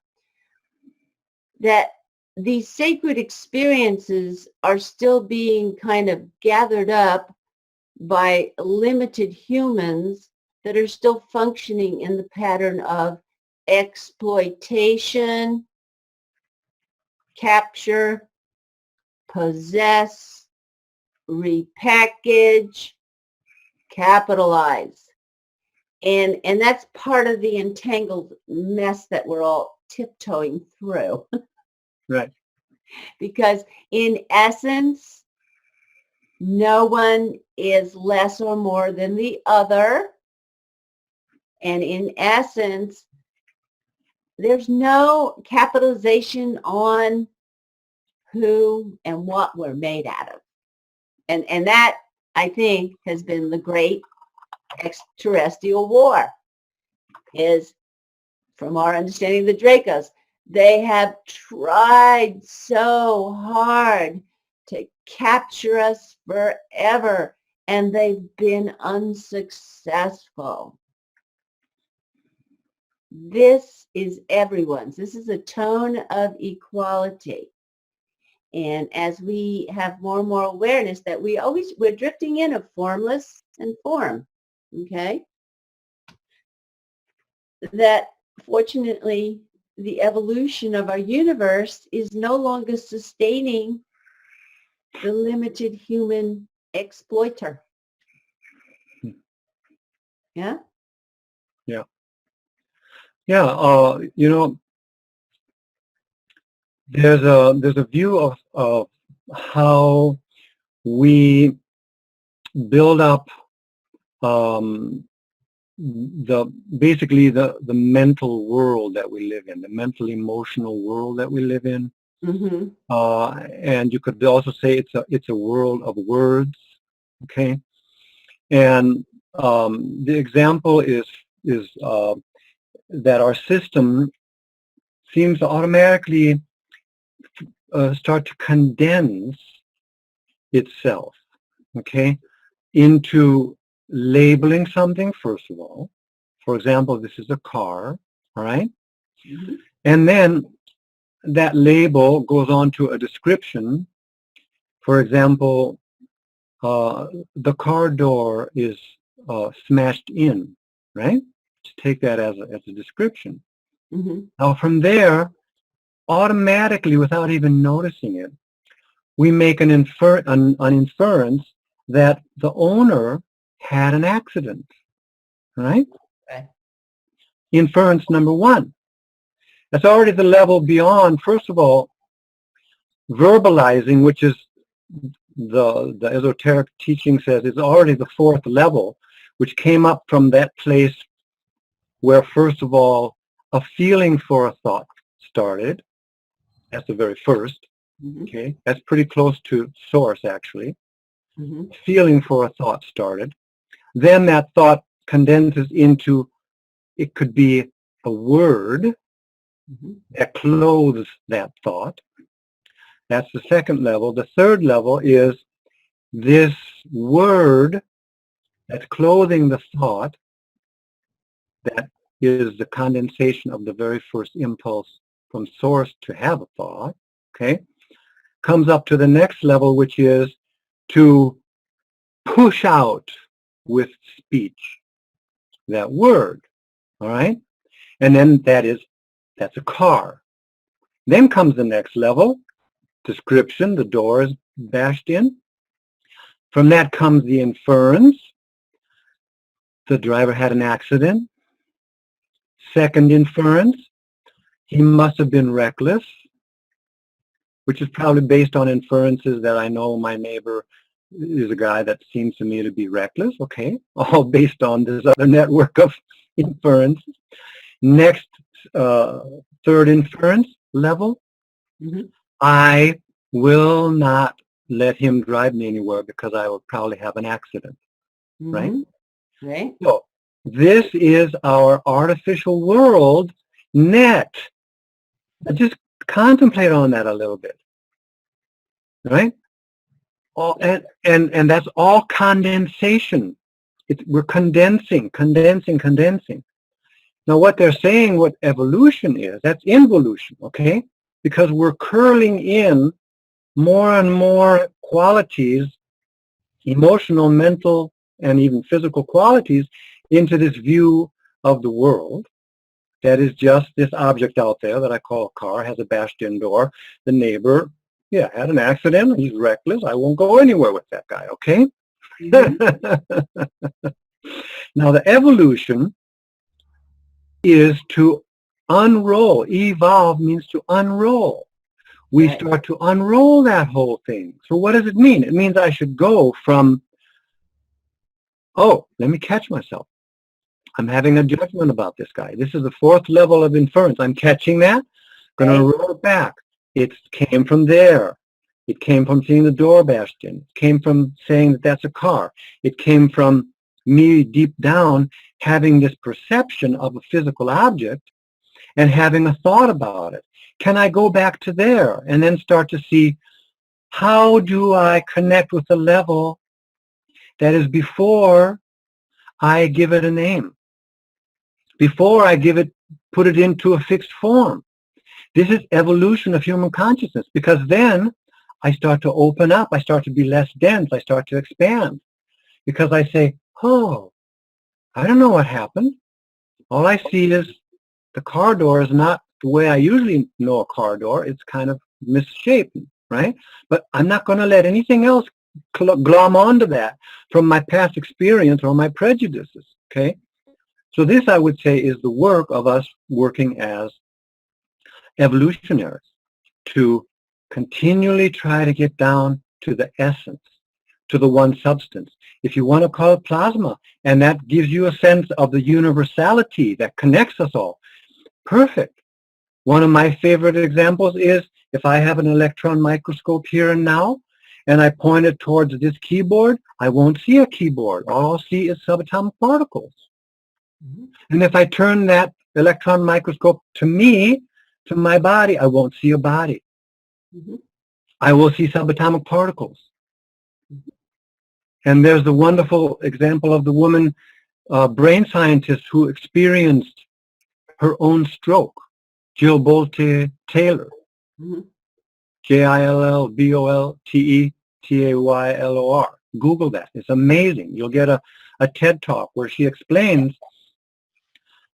that these sacred experiences are still being kind of gathered up by limited humans that are still functioning in the pattern of exploitation, capture, possess, repackage, capitalize. And that's part of the entangled mess that we're all tiptoeing through. Right. Because in essence, no one is less or more than the other. And in essence, there's no capitalization on who and what we're made out of. And that, I think, has been the great extraterrestrial war, is from our understanding of the Dracos, they have tried so hard to capture us forever, and they've been unsuccessful. This is everyone's. This is a tone of equality. And as we have more and more awareness that we're drifting in of formless and form, okay? that fortunately the evolution of our universe is no longer sustaining the limited human exploiter. Yeah? Yeah. Yeah. You know, there's a view of how we build up basically the mental world that we live in, the mental emotional world that we live in. Mm-hmm. And you could also say it's a world of words. Okay. And the example is that our system seems to automatically start to condense itself, okay, into labeling something, first of all. For example, this is a car, all right? Mm-hmm. And then that label goes on to a description. For example, the car door is smashed in, right? To take that as a description. Mm-hmm. Now from there, automatically, without even noticing it, we make an inference that the owner had an accident, right? Okay. Inference number one. That's already the level beyond, first of all, verbalizing, which is the esoteric teaching says is already the fourth level, which came up from that place where, first of all, a feeling for a thought started. That's the very first. Mm-hmm. Okay, that's pretty close to source, actually. Mm-hmm. Feeling for a thought started. Then that thought condenses into, it could be a word Mm-hmm. that clothes that thought. That's the second level. The third level is this word that's clothing the thought, that is the condensation of the very first impulse from source to have a thought, okay, comes up to the next level, which is to push out with speech that word, all right? And then that's a car. Then comes the next level, description, the door is bashed in. From that comes the inference, the driver had an accident. Second inference, he must have been reckless, which is probably based on inferences that I know my neighbor is a guy that seems to me to be reckless. Okay, all based on this other network of inferences. Next, third inference level, Mm-hmm. I will not let him drive me anywhere because I will probably have an accident, right? Mm-hmm. Right. So this is our artificial world net. Just contemplate on that a little bit, right? All, and that's all condensation. We're condensing. Now what they're saying, what evolution is, that's involution, okay? Because we're curling in more and more qualities, emotional, mental, and even physical qualities into this view of the world that is just this object out there that I call a car, has a bashed-in door. The neighbor, yeah, had an accident. He's reckless. I won't go anywhere with that guy, okay? Mm-hmm. Now, the evolution is to unroll. Evolve means to unroll. We Right. start to unroll that whole thing. So what does it mean? It means I should go from, oh, let me catch myself. I'm having a judgment about this guy. This is the fourth level of inference. I'm catching that. Going to roll it back. It came from there. It came from seeing the door bashed in. It came from saying that that's a car. It came from me deep down having this perception of a physical object and having a thought about it. Can I go back to there and then start to see, how do I connect with the level that is before I give it a name, before I put it into a fixed form? This is evolution of human consciousness, because then I start to open up. I start to be less dense. I start to expand because I say, oh, I don't know what happened. All I see is the car door is not the way I usually know a car door. It's kind of misshapen, right? But I'm not going to let anything else glom onto that from my past experience or my prejudices, okay? So this, I would say, is the work of us working as evolutionaries to continually try to get down to the essence, to the one substance. If you want to call it plasma, and that gives you a sense of the universality that connects us all, perfect. One of my favorite examples is if I have an electron microscope here and now, and I point it towards this keyboard, I won't see a keyboard. All I'll see is subatomic particles. Mm-hmm. And if I turn that electron microscope to me, to my body, I won't see a body. Mm-hmm. I will see subatomic particles. Mm-hmm. And there's the wonderful example of the woman brain scientist who experienced her own stroke, Jill Bolte Taylor. Mm-hmm. Jillboltetaylor. Google that. It's amazing. You'll get a TED Talk where she explains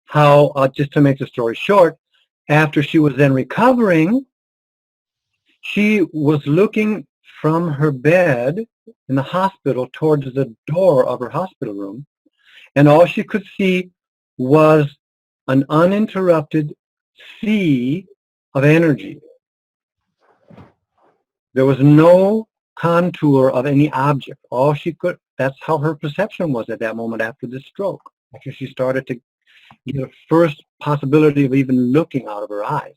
how, just to make the story short, after she was then recovering, she was looking from her bed in the hospital towards the door of her hospital room, and all she could see was an uninterrupted sea of energy. There was no contour of any object. All she could, that's how her perception was at that moment after the stroke, after she started to get a first possibility of even looking out of her eyes.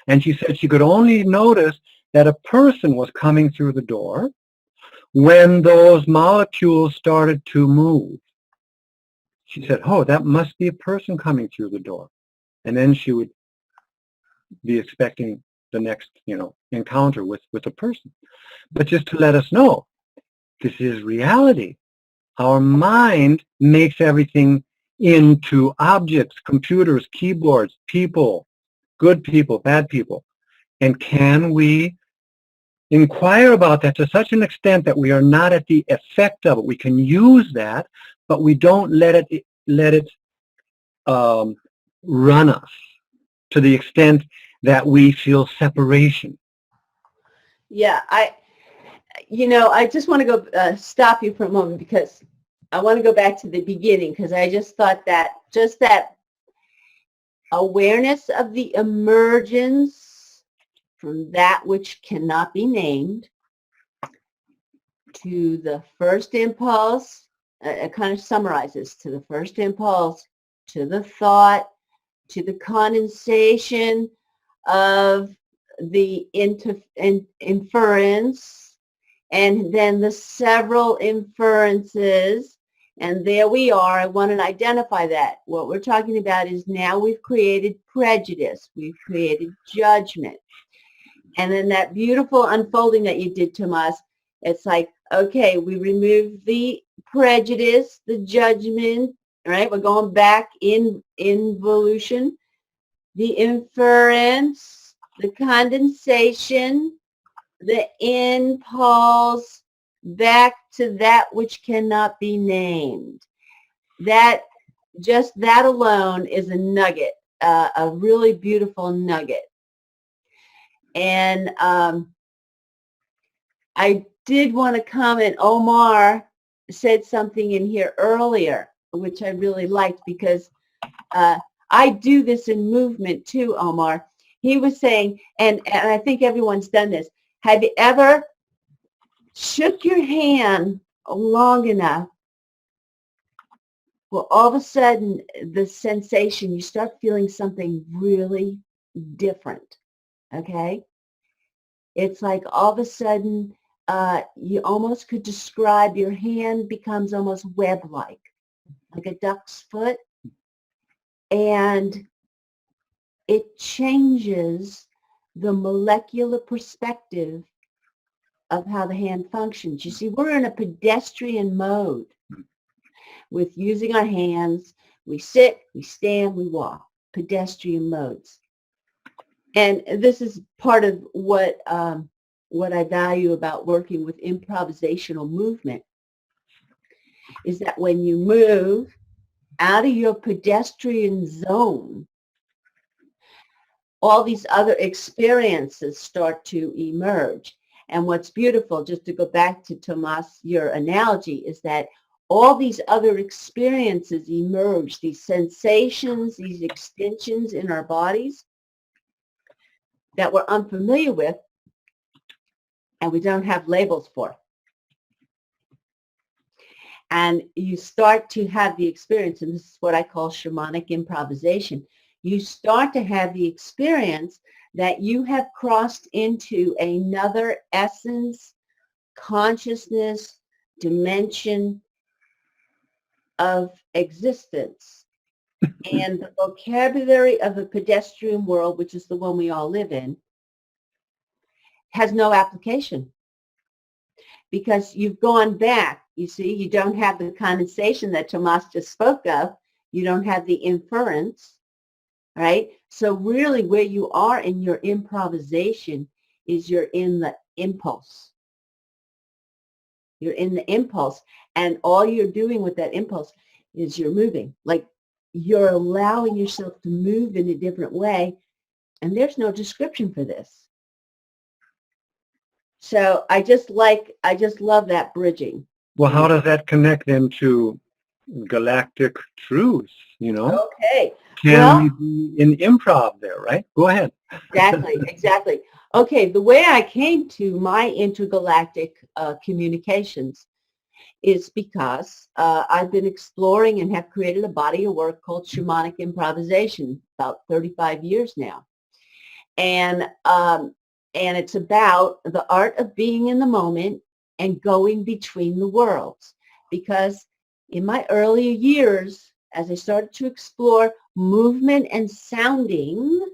And she said she could only notice that a person was coming through the door when those molecules started to move. She said, oh, that must be a person coming through the door. And then she would be expecting the next, encounter with a person. But just to let us know, this is reality. Our mind makes everything into objects, computers, keyboards, people, good people, bad people. And can we inquire about that to such an extent that we are not at the effect of it? We can use that, but we don't let it run us to the extent that we feel separation. Yeah, I just want to go stop you for a moment because I want to go back to the beginning because I just thought that just that awareness of the emergence from that which cannot be named to the first impulse, it kind of summarizes to the first impulse, to the thought, to the condensation of the inference, and then the several inferences, and there we are. I want to identify that. What we're talking about is now we've created prejudice, we've created judgment, and then that beautiful unfolding that you did, Tomas, it's like, okay, we remove the prejudice, the judgment, right? We're going back in involution, the inference, the condensation, the impulse, back to that which cannot be named. That, just that alone is a nugget, a really beautiful nugget. And I did want to comment, Omar said something in here earlier, which I really liked because I do this in movement too, Omar. He was saying, and I think everyone's done this, have you ever shook your hand long enough? Well, all of a sudden, the sensation, you start feeling something really different, okay? It's like all of a sudden, you almost could describe your hand becomes almost web-like a duck's foot, and it changes the molecular perspective of how the hand functions. You see, we're in a pedestrian mode with using our hands. We sit, we stand, we walk, pedestrian modes. And this is part of what I value about working with improvisational movement is that when you move, out of your pedestrian zone, all these other experiences start to emerge. And what's beautiful, just to go back to Tomas, your analogy, is that all these other experiences emerge, these sensations, these extensions in our bodies that we're unfamiliar with and we don't have labels for. And you start to have the experience, and this is what I call shamanic improvisation. You start to have the experience that you have crossed into another essence, consciousness, dimension of existence. And the vocabulary of the pedestrian world, which is the one we all live in, has no application. Because you've gone back, you see, you don't have the condensation that Tomas just spoke of. You don't have the inference, right? So really where you are in your improvisation is you're in the impulse. You're in the impulse, and all you're doing with that impulse is you're moving. Like you're allowing yourself to move in a different way, and there's no description for this. So I just love that bridging. Well, how does that connect into Galactic Truce, you know? Okay. Can we be in improv there, right? Go ahead. Exactly. Okay, the way I came to my intergalactic communications is because I've been exploring and have created a body of work called shamanic improvisation about 35 years now. And it's about the art of being in the moment and going between the worlds. Because in my earlier years, as I started to explore movement and sounding,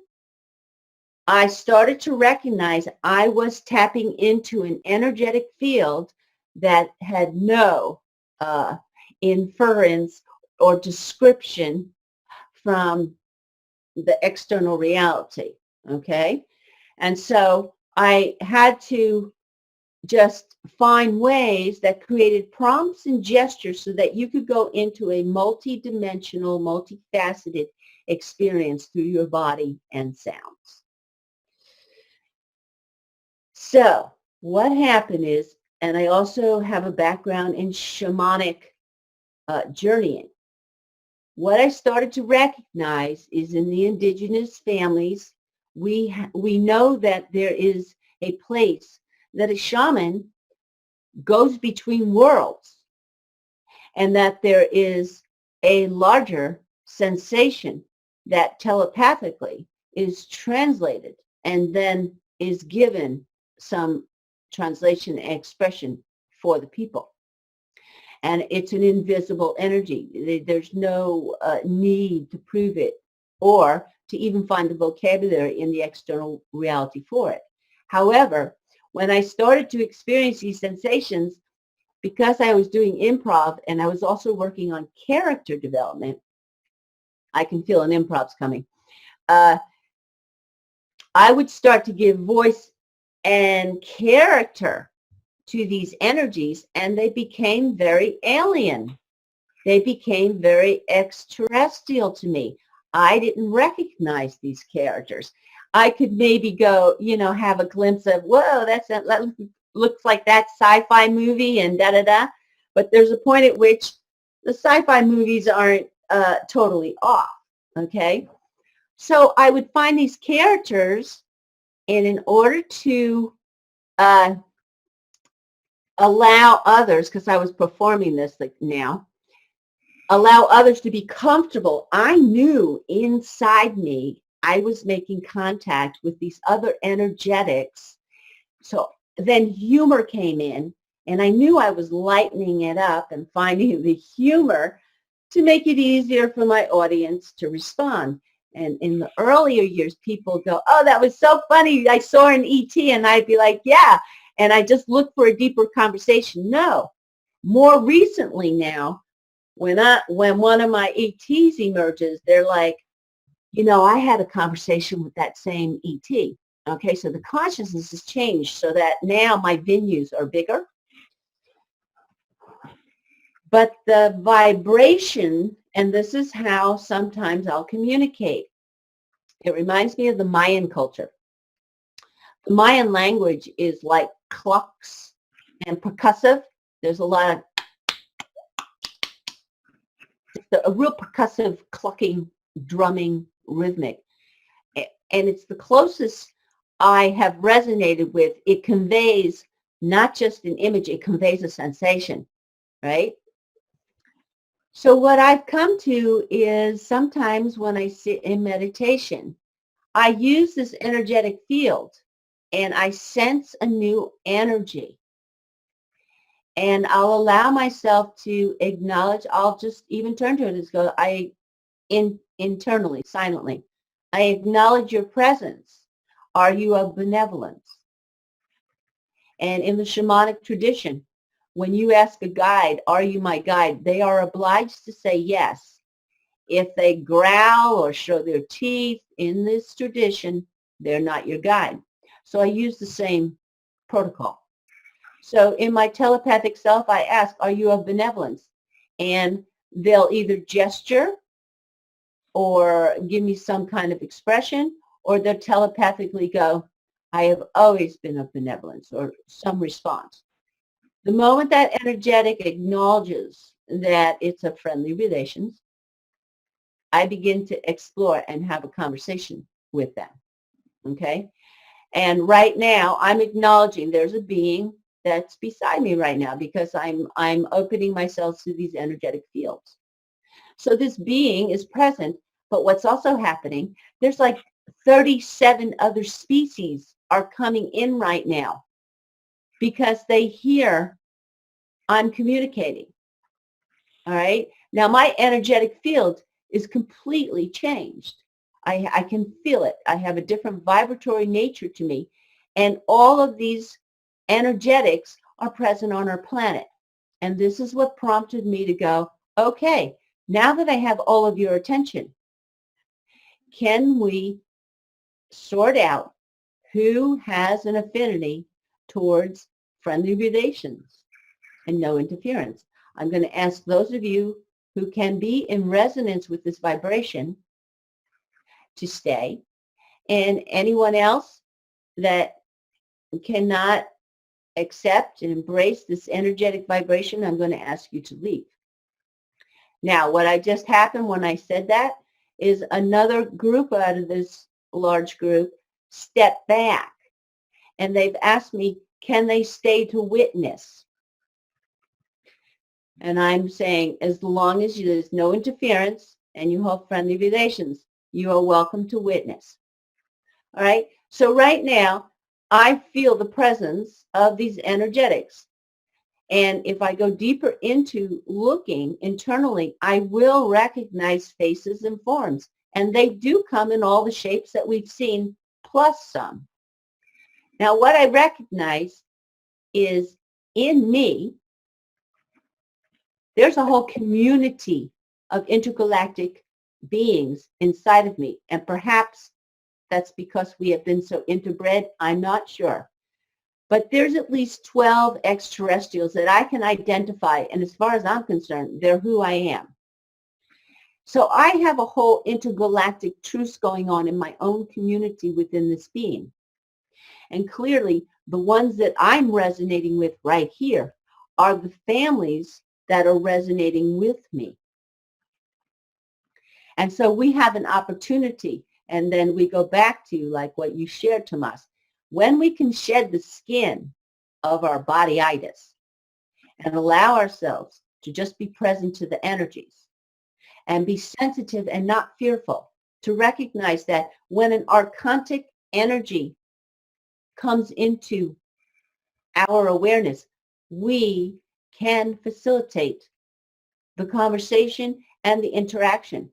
I started to recognize I was tapping into an energetic field that had no inference or description from the external reality, okay? And so I had to just find ways that created prompts and gestures so that you could go into a multi-dimensional, multifaceted experience through your body and sounds. So what happened is, and I also have a background in shamanic journeying. What I started to recognize is in the indigenous families, we know that there is a place that a shaman goes between worlds, and that there is a larger sensation that telepathically is translated and then is given some translation and expression for the people. And it's an invisible energy. There's no need to prove it or to even find the vocabulary in the external reality for it. However, when I started to experience these sensations, because I was doing improv and I was also working on character development, I can feel an improv's coming. I would start to give voice and character to these energies, and they became very alien. They became very extraterrestrial to me. I didn't recognize these characters. I could maybe go, have a glimpse of, whoa, that looks like that sci-fi movie and da-da-da. But there's a point at which the sci-fi movies aren't totally off, okay? So I would find these characters, and in order to allow others, because I was performing this now, allow others to be comfortable, I knew inside me I was making contact with these other energetics. So then humor came in, and I knew I was lightening it up and finding the humor to make it easier for my audience to respond. And in the earlier years, people go, oh, that was so funny. I saw an ET, and I'd be like, yeah. And I just look for a deeper conversation. No. More recently now, when one of my ETs emerges, they're like, I had a conversation with that same ET. Okay, so the consciousness has changed so that now my venues are bigger. But the vibration And this is how sometimes I'll communicate. It reminds me of the Mayan culture. The Mayan language is like clucks and percussive. There's a lot of, it's a real percussive, clucking, drumming, rhythmic. And it's the closest I have resonated with. It conveys not just an image, it conveys a sensation, right? So what I've come to is sometimes when I sit in meditation, I use this energetic field and I sense a new energy. And I'll allow myself to acknowledge, I'll just even turn to it and go, internally, silently, I acknowledge your presence. Are you of benevolence? And in the shamanic tradition, when you ask a guide, are you my guide? They are obliged to say yes. If they growl or show their teeth in this tradition, they're not your guide. So I use the same protocol. So in my telepathic self, I ask, are you of benevolence? And they'll either gesture or give me some kind of expression, or they'll telepathically go, I have always been of benevolence, or some response. The moment that energetic acknowledges that it's a friendly relations, I begin to explore and have a conversation with them, okay? And right now, I'm acknowledging there's a being that's beside me right now because I'm opening myself to these energetic fields. So this being is present, but what's also happening, there's like 37 other species are coming in right now because they hear I'm communicating. All right. Now my energetic field is completely changed. I can feel it. I have a different vibratory nature to me. And all of these energetics are present on our planet. And this is what prompted me to go, okay, now that I have all of your attention, can we sort out who has an affinity towards friendly relations and no interference? I'm going to ask those of you who can be in resonance with this vibration to stay, and anyone else that cannot accept and embrace this energetic vibration, I'm going to ask you to leave. Now, what I just happened when I said that is another group out of this large group stepped back, and they've asked me, can they stay to witness? And I'm saying, as long as there's no interference and you have friendly relations, you are welcome to witness. All right? So right now, I feel the presence of these energetics. And if I go deeper into looking internally, I will recognize faces and forms. And they do come in all the shapes that we've seen, plus some. Now, what I recognize is in me, there's a whole community of intergalactic beings inside of me. And perhaps that's because we have been so interbred. I'm not sure. But there's at least 12 extraterrestrials that I can identify. And as far as I'm concerned, they're who I am. So I have a whole intergalactic truce going on in my own community within this being. And clearly, the ones that I'm resonating with right here are the families that are resonating with me. And so we have an opportunity, and then we go back to like what you shared, Tomas. When we can shed the skin of our bodyitis and allow ourselves to just be present to the energies and be sensitive and not fearful, to recognize that when an archontic energy comes into our awareness, we can facilitate the conversation and the interaction.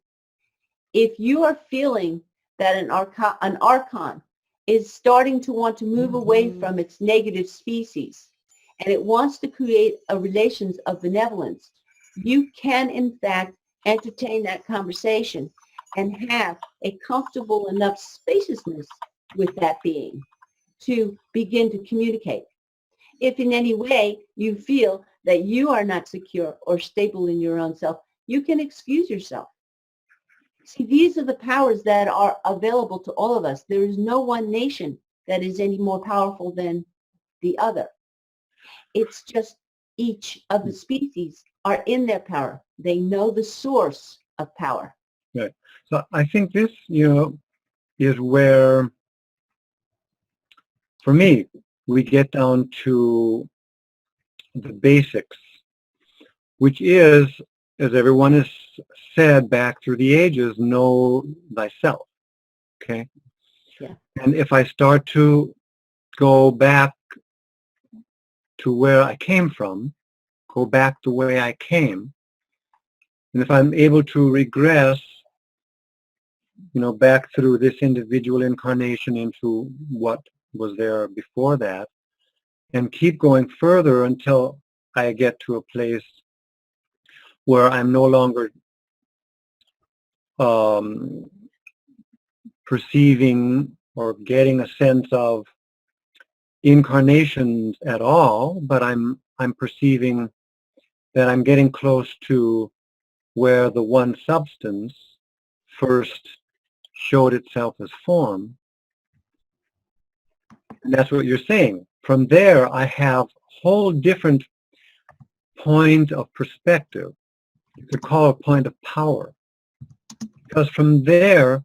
If you are feeling that an archon is starting to want to move away from its negative species and it wants to create a relations of benevolence, you can in fact entertain that conversation and have a comfortable enough spaciousness with that being to begin to communicate. If in any way you feel that you are not secure or stable in your own self, you can excuse yourself. See, these are the powers that are available to all of us. There is no one nation that is any more powerful than the other. It's just each of the species are in their power. They know the source of power. Right. So I think this, is where, for me, we get down to the basics, which is, as everyone has said back through the ages, know thyself. Okay? Yeah. And if I start to go back to where I came from, go back the way I came, and if I'm able to regress, back through this individual incarnation into what was there before that, and keep going further until I get to a place where I'm no longer perceiving or getting a sense of incarnations at all, but I'm perceiving that I'm getting close to where the one substance first showed itself as form. And that's what you're saying. From there, I have a whole different point of perspective. You could call it a point of power. Because from there,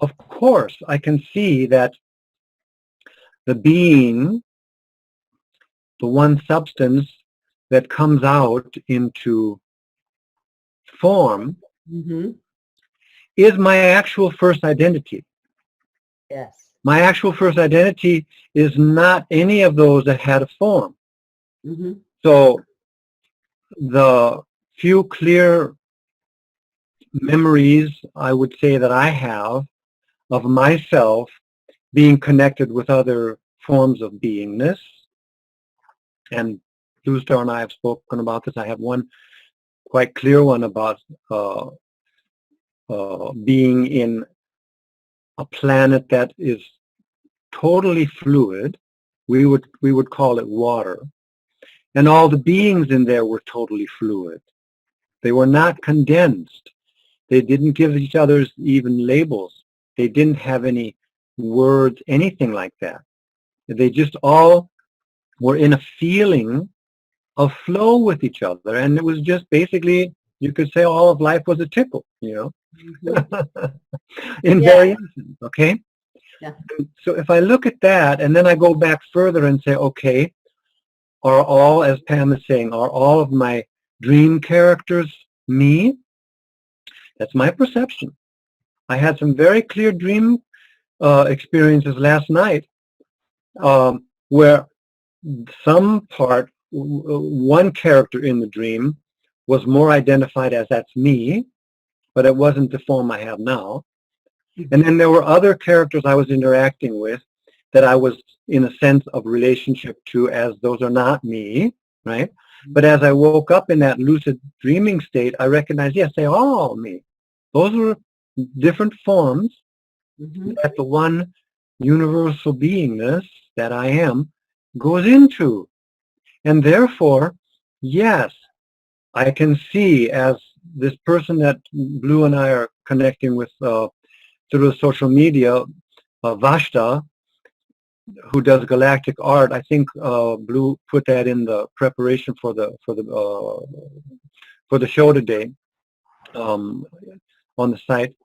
of course, I can see that the being, the one substance that comes out into form, is my actual first identity. Yes. My actual first identity is not any of those that had a form. So the few clear memories I would say that I have of myself being connected with other forms of beingness, and Blue Star and I have spoken about this. I have one quite clear one about being in a planet that is totally fluid. We would call it water. And all the beings in there were totally fluid. They were not condensed. They didn't give each other even labels. They didn't have any words, anything like that. They just all were in a feeling of flow with each other. And it was just basically, you could say all of life was a tickle, in variations, okay? Yeah. So if I look at that and then I go back further and say, okay, are all, as Pam is saying, are all of my dream characters me? That's my perception. I had some very clear dream experiences last night where some part, one character in the dream was more identified as that's me, but it wasn't the form I have now. And then there were other characters I was interacting with that I was in a sense of relationship to as those are not me, right? But as I woke up in that lucid dreaming state, I recognized, yes, they are all me. Those were different forms that the one universal beingness that I am goes into. And therefore, yes, I can see as this person that Blue and I are connecting with through social media, Vashta, who does Galactic art. I think Blue put that in the preparation for the show today on the site.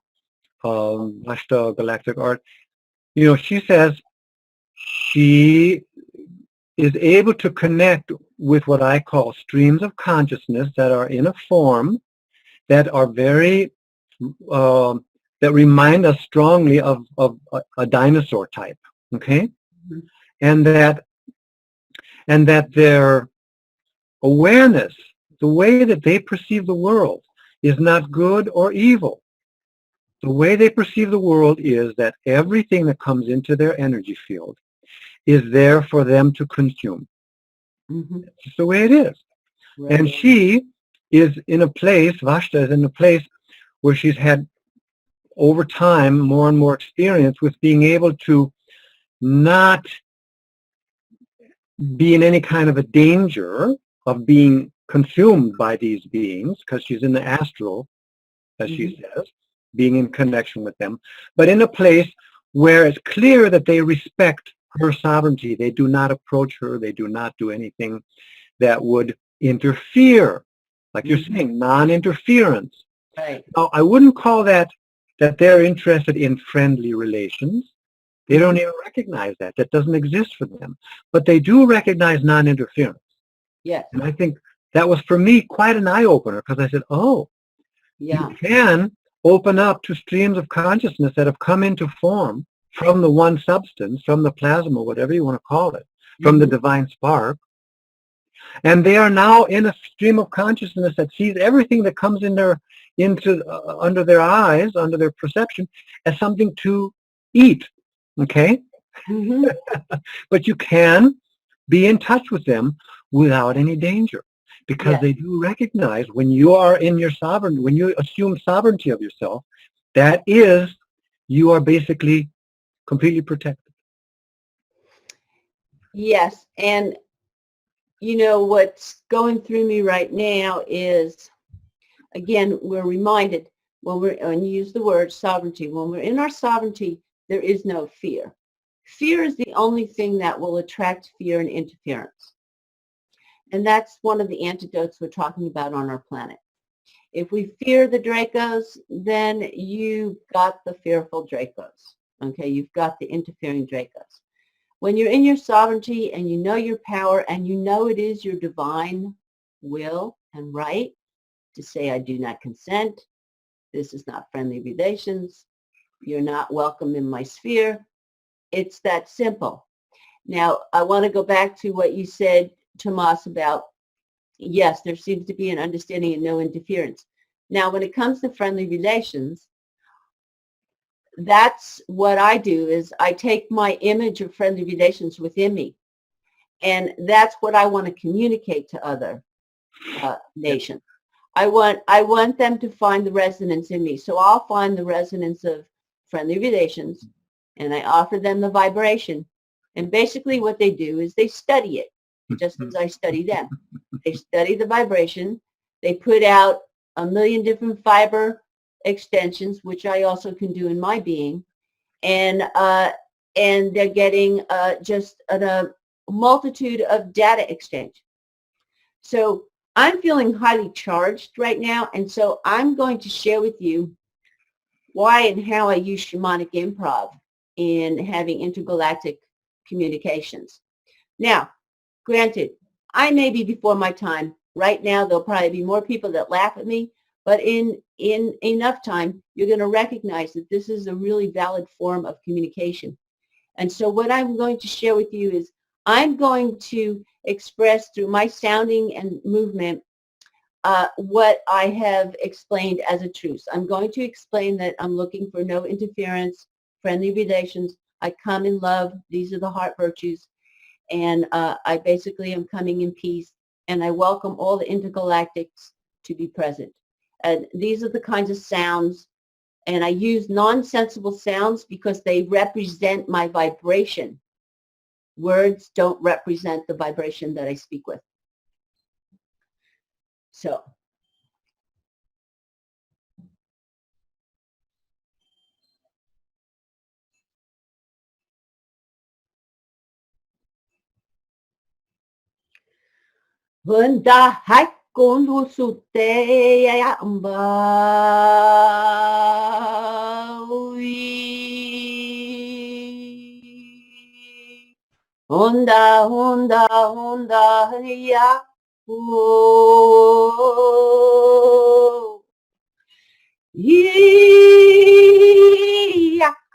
Vashta Galactic art. She says she is able to connect with what I call streams of consciousness that are in a form that are very that remind us strongly of a dinosaur type, okay? And that their awareness, the way that they perceive the world, is not good or evil. The way they perceive the world is that everything that comes into their energy field is there for them to consume. That's just the way it is. Right. And she is in a place, Vashta is in a place where she's had over time more and more experience with being able to not be in any kind of a danger of being consumed by these beings because she's in the astral, as she says, being in connection with them, but in a place where it's clear that they respect her sovereignty. They do not approach her. They do not do anything that would interfere. Like you're saying, non-interference. Right. Now, I wouldn't call that they're interested in friendly relations. They don't even recognize that. That doesn't exist for them. But they do recognize non-interference. Yes. And I think that was, for me, quite an eye-opener because I said, oh, Yeah. you can open up to streams of consciousness that have come into form from the one substance, from the plasma, whatever you want to call it, from the divine spark. And they are now in a stream of consciousness that sees everything that comes in under their eyes, under their perception, as something to eat. Okay? But you can be in touch with them without any danger, because they do recognize when you are in your sovereignty, when you assume sovereignty of yourself, that is, you are basically completely protected. Yes. And you know, what's going through me right now is, again, we're reminded when you use the word sovereignty, when we're in our sovereignty, there is no fear. Fear is the only thing that will attract fear and interference. And that's one of the antidotes we're talking about on our planet. If we fear the Dracos, then you've got the fearful Dracos. Okay, you've got the interfering Dracos. When you're in your sovereignty and you know your power and you know it is your divine will and right to say, I do not consent, this is not friendly relations, you're not welcome in my sphere, it's that simple. Now, I want to go back to what you said, Tomas, about, yes, there seems to be an understanding and no interference. Now, when it comes to friendly relations, that's what I do is I take my image of friendly relations within me. And that's what I want to communicate to other nations. I want them to find the resonance in me. So I'll find the resonance of friendly relations and I offer them the vibration. And basically what they do is they study it, just as I study them. They study the vibration. They put out 1,000,000 different fiber extensions, which I also can do in my being, and they're getting just a multitude of data exchange. So I'm feeling highly charged right now, and so I'm going to share with you why and how I use shamanic improv in having intergalactic communications. Now, granted, I may be before my time. Right now, there'll probably be more people that laugh at me, but in enough time, you're going to recognize that this is a really valid form of communication. And so what I'm going to share with you is I'm going to express through my sounding and movement what I have explained as a truce. I'm going to explain that I'm looking for no interference, friendly relations. I come in love. These are the heart virtues. And I basically am coming in peace. And I welcome all the intergalactics to be present. And these are the kinds of sounds. And I use non-sensible sounds because they represent my vibration. Words don't represent the vibration that I speak with. So. Hunda hai kundu sute ya ambawi. Hunda hunda hunda ya o. Yeah,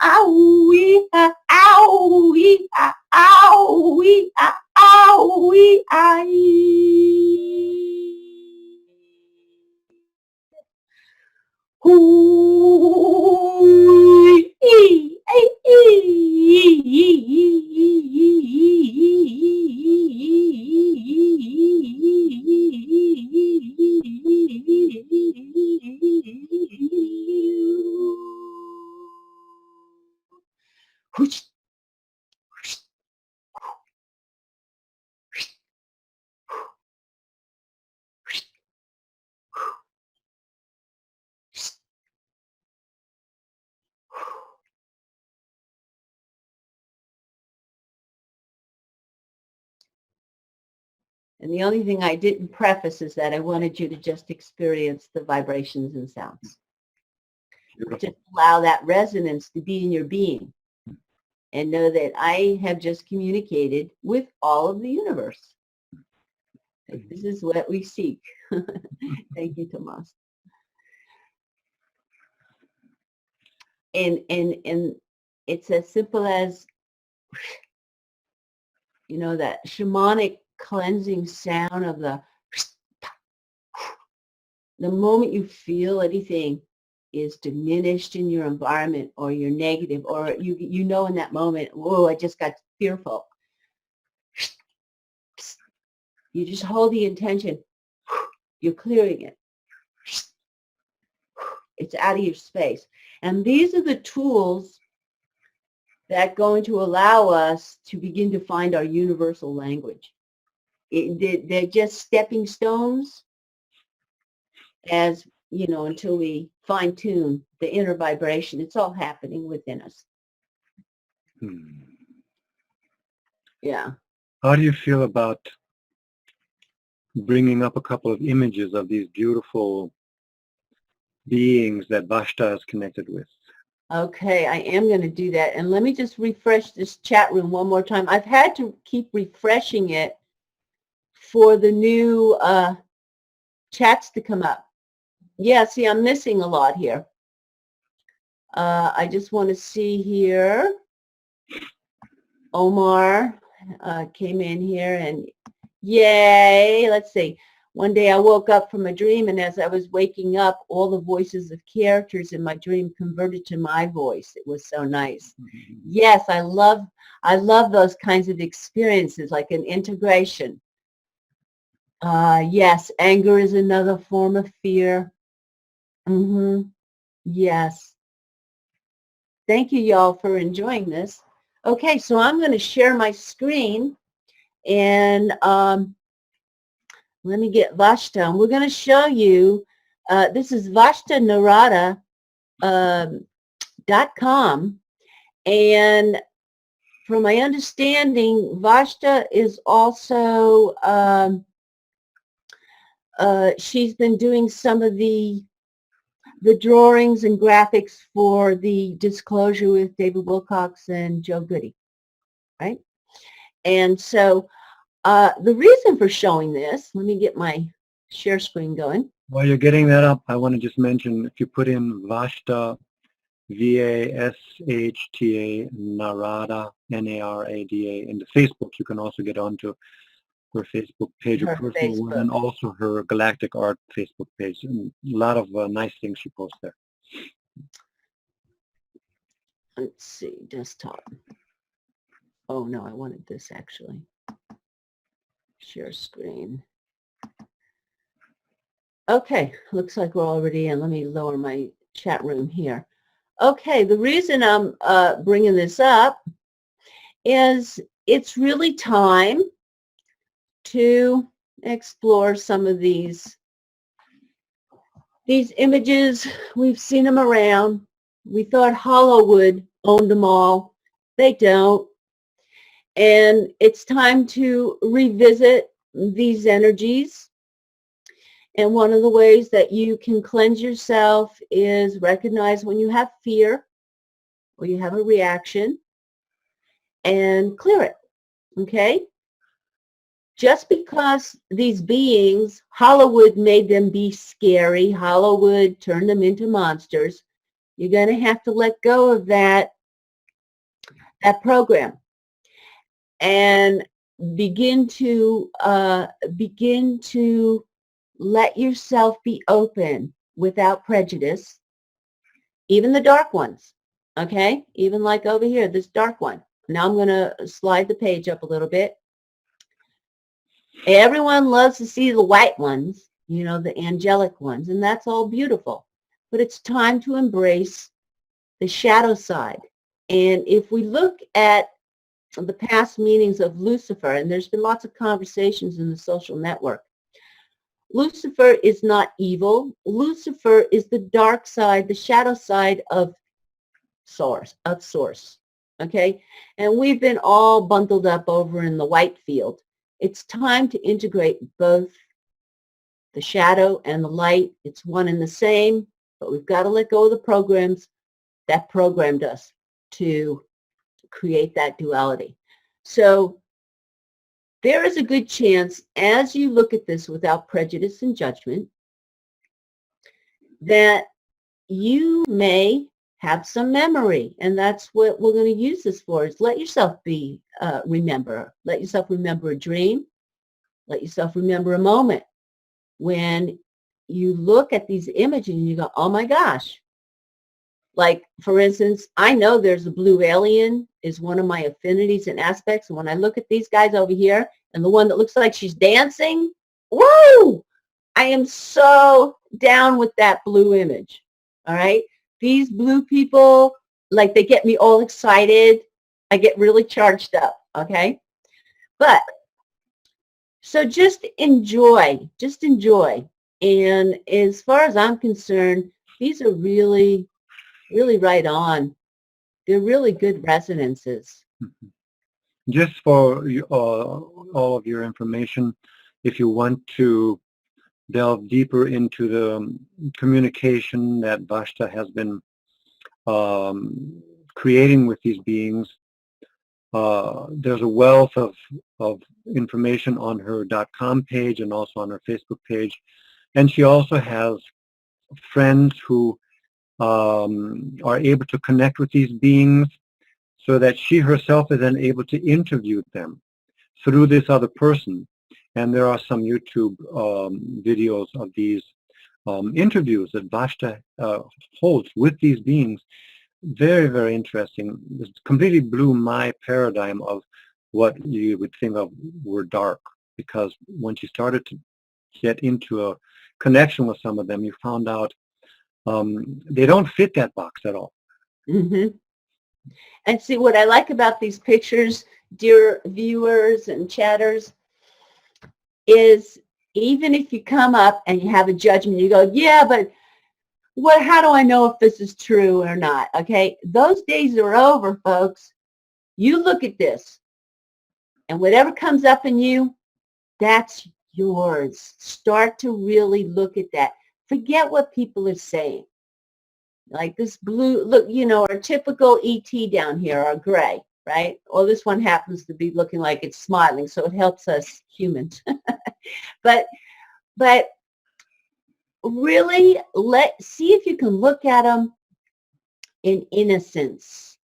owie, owie, owie, owie, And the only thing I didn't preface is that I wanted you to just experience the vibrations and sounds. Just allow that resonance to be in your being and know that I have just communicated with all of the universe. This is what we seek. Thank you, Tomas. And it's as simple as, you know, that shamanic cleansing sound of the moment you feel anything is diminished in your environment, or you're negative, or you know in that moment, whoa, I just got fearful. You just hold the intention. You're clearing it. It's out of your space. And these are the tools that are going to allow us to begin to find our universal language. They're just stepping stones, as you know, until we fine tune the inner vibration. It's all happening within us. Yeah. How do you feel about bringing up a couple of images of these beautiful beings that Vashta is connected with? Okay, I am going to do that. And let me just refresh this chat room one more time. I've had to keep refreshing it for the new chats to come up. Yeah, see, I'm missing a lot here. I just want to see here. Omar came in here, and yay, let's see. One day I woke up from a dream, and as I was waking up, all the voices of characters in my dream converted to my voice. It was so nice. Yes, I love those kinds of experiences, like an integration. Yes, anger is another form of fear. Yes. Thank you, y'all, for enjoying this. Okay, so I'm going to share my screen, and let me get Vashta. And we're going to show you, this is VashtaNarada.com, and from my understanding, Vashta is also, she's been doing some of the drawings and graphics for the Disclosure with David Wilcox and Joe Goody, right? And so the reason for showing this, let me get my share screen going. While you're getting that up, I want to just mention, if you put in Vashta, V-A-S-H-T-A, Narada, N-A-R-A-D-A, into Facebook, you can also get onto her Facebook page, her personal one, and also her Galactic Art Facebook page. And a lot of nice things she posts there. Let's see, desktop. Oh no, I wanted this actually. Share screen. Okay, looks like we're already in. Let me lower my chat room here. Okay, the reason I'm bringing this up is it's really time to explore some of these images. We've seen them around. We thought Hollywood owned them all. They don't. And it's time to revisit these energies. And one of the ways that you can cleanse yourself is recognize when you have fear or you have a reaction and clear it, okay? Just because these beings, Hollywood made them be scary, Hollywood turned them into monsters, you're going to have to let go of that program and begin to let yourself be open without prejudice, even the dark ones, okay? Even like over here, this dark one. Now I'm going to slide the page up a little bit. Everyone loves to see the white ones, you know, the angelic ones, and that's all beautiful. But it's time to embrace the shadow side. And if we look at the past meanings of Lucifer, and there's been lots of conversations in the social network, Lucifer is not evil. Lucifer is the dark side, the shadow side of source, okay? And we've been all bundled up over in the white field. It's time to integrate both the shadow and the light. It's one and the same, but we've got to let go of the programs that programmed us to create that duality. So there is a good chance, as you look at this without prejudice and judgment, that you may have some memory, and that's what we're going to use this for, is let yourself remember. Let yourself remember a dream. Let yourself remember a moment when you look at these images and you go, oh my gosh. Like, for instance, I know there's a blue alien is one of my affinities and aspects, and when I look at these guys over here and the one that looks like she's dancing, whoa! I am so down with that blue image, all right? These blue people, like, they get me all excited. I get really charged up, okay? But, so just enjoy. And as far as I'm concerned, these are really, really right on. They're really good resonances. Just for all of your information, if you want to delve deeper into the communication that Vashta has been creating with these beings, there's a wealth of information on her .com page and also on her Facebook page. And she also has friends who are able to connect with these beings so that she herself is then able to interview them through this other person. And there are some YouTube videos of these interviews that Vashta holds with these beings. Very, very interesting. It completely blew my paradigm of what you would think of were dark, because when she started to get into a connection with some of them, you found out they don't fit that box at all. Mm-hmm. And see, what I like about these pictures, dear viewers and chatters, is even if you come up and you have a judgment, you go, yeah, but how do I know if this is true or not? Okay, those days are over, folks. You look at this, and whatever comes up in you, that's yours. Start to really look at that. Forget what people are saying. Like this blue, look, our typical ET down here are gray, right? Well, this one happens to be looking like it's smiling, so it helps us humans. But really see if you can look at them in innocence.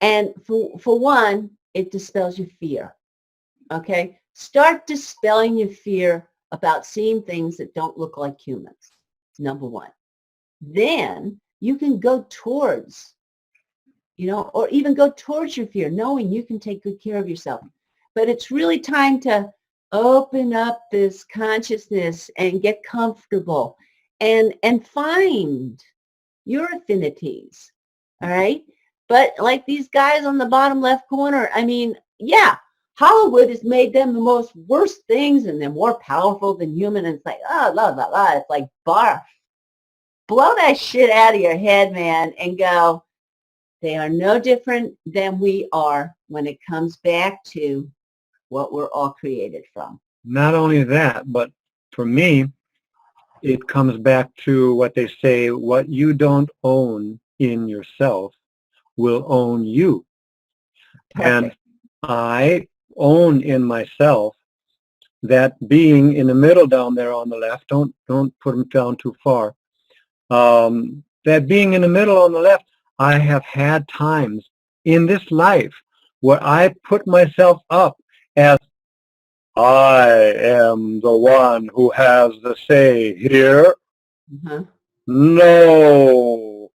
And for one, it dispels your fear. Okay? Start dispelling your fear about seeing things that don't look like humans. Number one. Then you can go towards, or even go towards your fear, knowing you can take good care of yourself. But it's really time to open up this consciousness and get comfortable and find your affinities, all right? But like these guys on the bottom left corner, I mean, yeah, Hollywood has made them the most worst things, and they're more powerful than human, and it's like, oh, la, la, la. It's like, barf. Blow that shit out of your head, man, and go, they are no different than we are when it comes back to what we're all created from. Not only that, but for me, it comes back to what they say, what you don't own in yourself will own you. Perfect. And I own in myself that being in the middle down there on the left. Don't put them down too far. That being in the middle on the left, I have had times in this life where I put myself up as I am the one who has the say here. Mm-hmm. No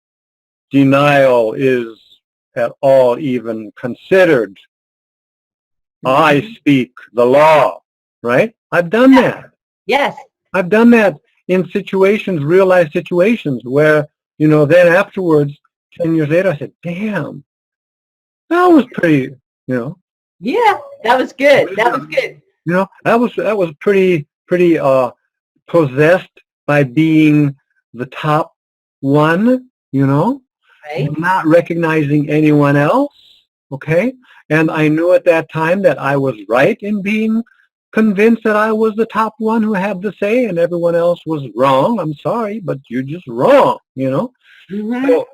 denial is at all even considered. Mm-hmm. I speak the law, right? I've done that. Yes. I've done that in situations, real life situations where, then afterwards, 10 years later, I said, damn, that was pretty, Yeah, that was good. That was good. That was pretty possessed by being the top one, Right. not recognizing anyone else. Okay? And I knew at that time that I was right in being convinced that I was the top one who had the say and everyone else was wrong. I'm sorry, but you're just wrong, you know? Mm-hmm. So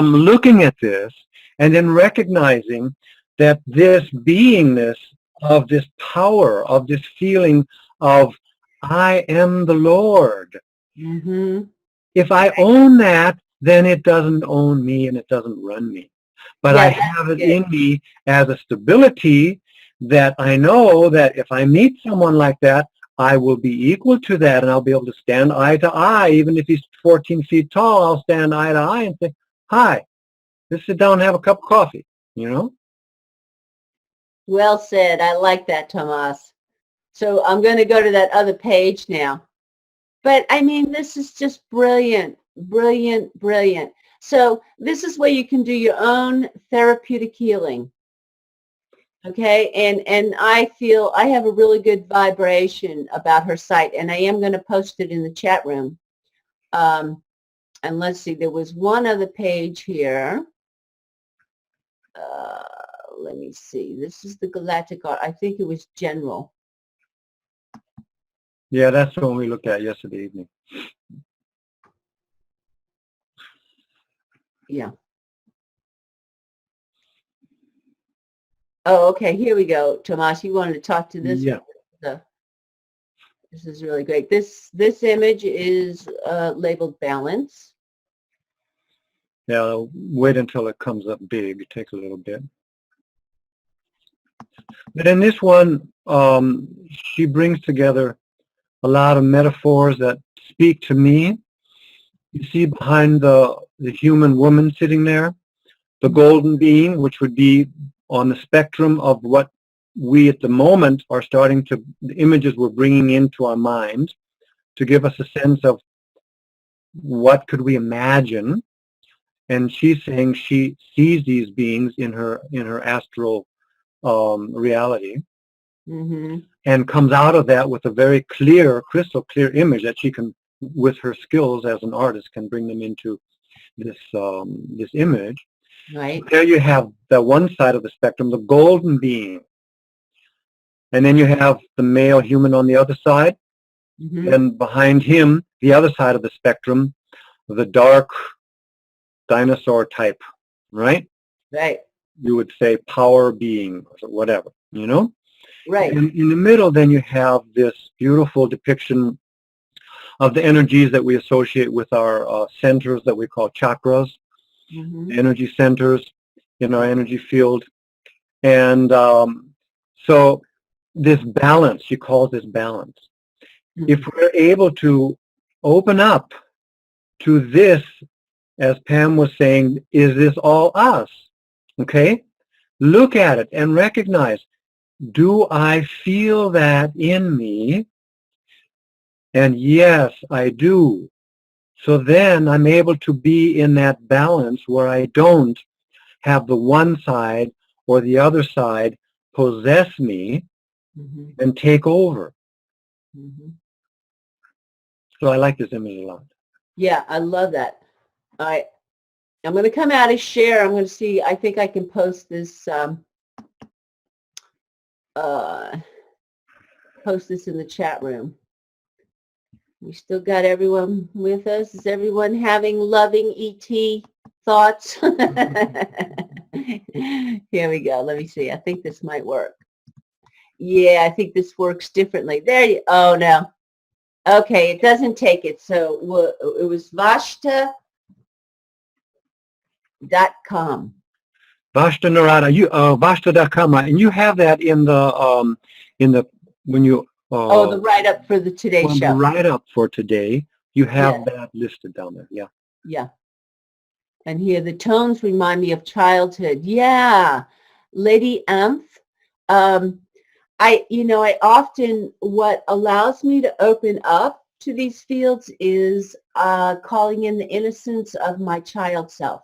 looking at this and then recognizing that this beingness of this power, of this feeling of I am the Lord. Mm-hmm. If I own that, then it doesn't own me and it doesn't run me. But I Yeah, that's have it good. in me as a stability that I know that if I meet someone like that, I will be equal to that and I'll be able to stand eye to eye. Even if he's 14 feet tall, I'll stand eye to eye and say, hi, let's sit down and have a cup of coffee, you know? Well said. I like that, Tomas. So I'm going to go to that other page now. But I mean, this is just brilliant, brilliant, brilliant. So this is where you can do your own therapeutic healing. Okay. And I feel I have a really good vibration about her site, and I am going to post it in the chat room. And let's see, there was one other page here. Let me see. This is the Galactic art. I think it was general. Yeah, that's the one we looked at yesterday evening. Yeah. Oh, okay. Here we go. Tomas, you wanted to talk to this? Yeah. This is really great. This image is labeled balance. Yeah, wait until it comes up big. It takes a little bit. But in this one, she brings together a lot of metaphors that speak to me. You see behind the human woman sitting there, the golden being, which would be on the spectrum of what we at the moment are starting to, the images we're bringing into our mind to give us a sense of what could we imagine. And she's saying she sees these beings in her astral reality. Mm-hmm. And comes out of that with a very clear, crystal clear image that she can, with her skills as an artist, can bring them into this this image. Right. There you have the one side of the spectrum, the golden being, and then you have the male human on the other side, Mm-hmm. and behind him, the other side of the spectrum, the dark dinosaur type, right? Right. You would say power being or whatever, you know? Right. And in the middle, then you have this beautiful depiction of the energies that we associate with our centers that we call chakras, Mm-hmm. energy centers in our energy field. And so this balance, she calls this balance. Mm-hmm. If we're able to open up to this, as Pam was saying, is this all us? Okay? Look at it and recognize, do I feel that in me? And yes, I do. So then I'm able to be in that balance where I don't have the one side or the other side possess me Mm-hmm. and take over. Mm-hmm. So I like this image a lot. Yeah, I love that. I'm going to come out and share. I'm going to see. I think I can post this. Post this in the chat room. We still got everyone with us. Is everyone having loving ET thoughts? Here we go. Let me see. I think this might work. Yeah, I think this works differently. There you. Oh no. Okay, it doesn't take it. So it was Vashta.com. Vashta Narada, Vashta.com, and you have that in the when you The write-up for the Today the Show. write-up for today, you have Yeah. that listed down there. Yeah. Yeah. And here the tones remind me of childhood. Yeah. Lady Amph. I often, what allows me to open up to these fields is calling in the innocence of my child self.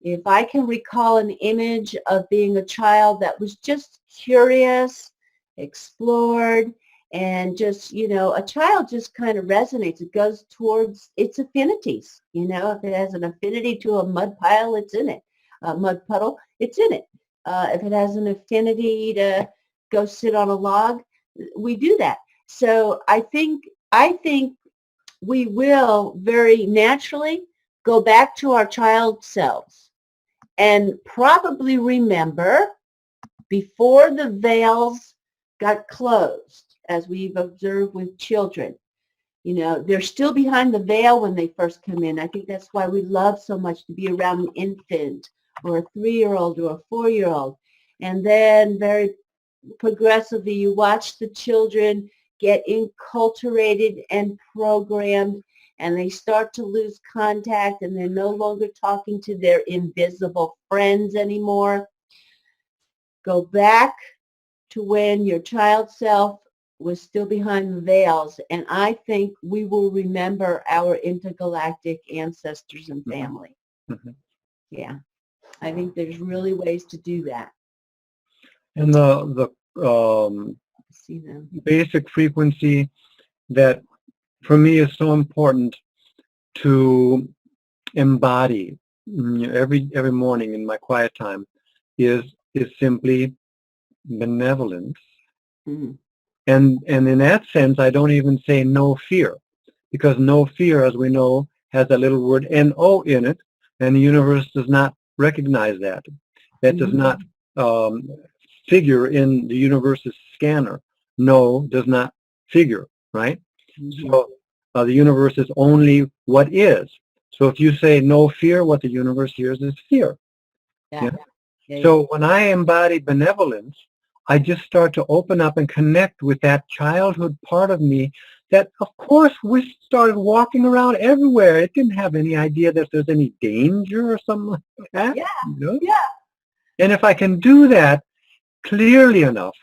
If I can recall an image of being a child that was just curious, explored, and just, a child just kind of resonates. It goes towards its affinities. If it has an affinity to a mud pile, it's in it. mud puddle, it's in it. If it has an affinity to go sit on a log, we do that. So I think we will very naturally go back to our child selves and probably remember before the veils got closed, as we've observed with children. You know, they're still behind the veil when they first come in. I think that's why we love so much to be around an infant or a 3-year-old or a 4-year-old. And then very progressively, you watch the children get enculturated and programmed, and they start to lose contact, and they're no longer talking to their invisible friends anymore. Go back to when your child self was still behind the veils, and I think we will remember our intergalactic ancestors and family. Mm-hmm. Yeah, I think there's really ways to do that. And the See them. basic frequency that for me is so important to embody every morning in my quiet time is simply benevolence. Mm-hmm. And in that sense, I don't even say no fear, because no fear, as we know, has a little word "no" in it, and the universe does not recognize that. That does not figure in the universe's scanner. No does not figure, right? Mm-hmm. So the universe is only what is. So if you say no fear, what the universe hears is fear. Yeah. So when I embody benevolence, I just start to open up and connect with that childhood part of me that, of course, we started walking around everywhere. It didn't have any idea that there's any danger or something like that. Yeah. You know? Yeah. And if I can do that clearly enough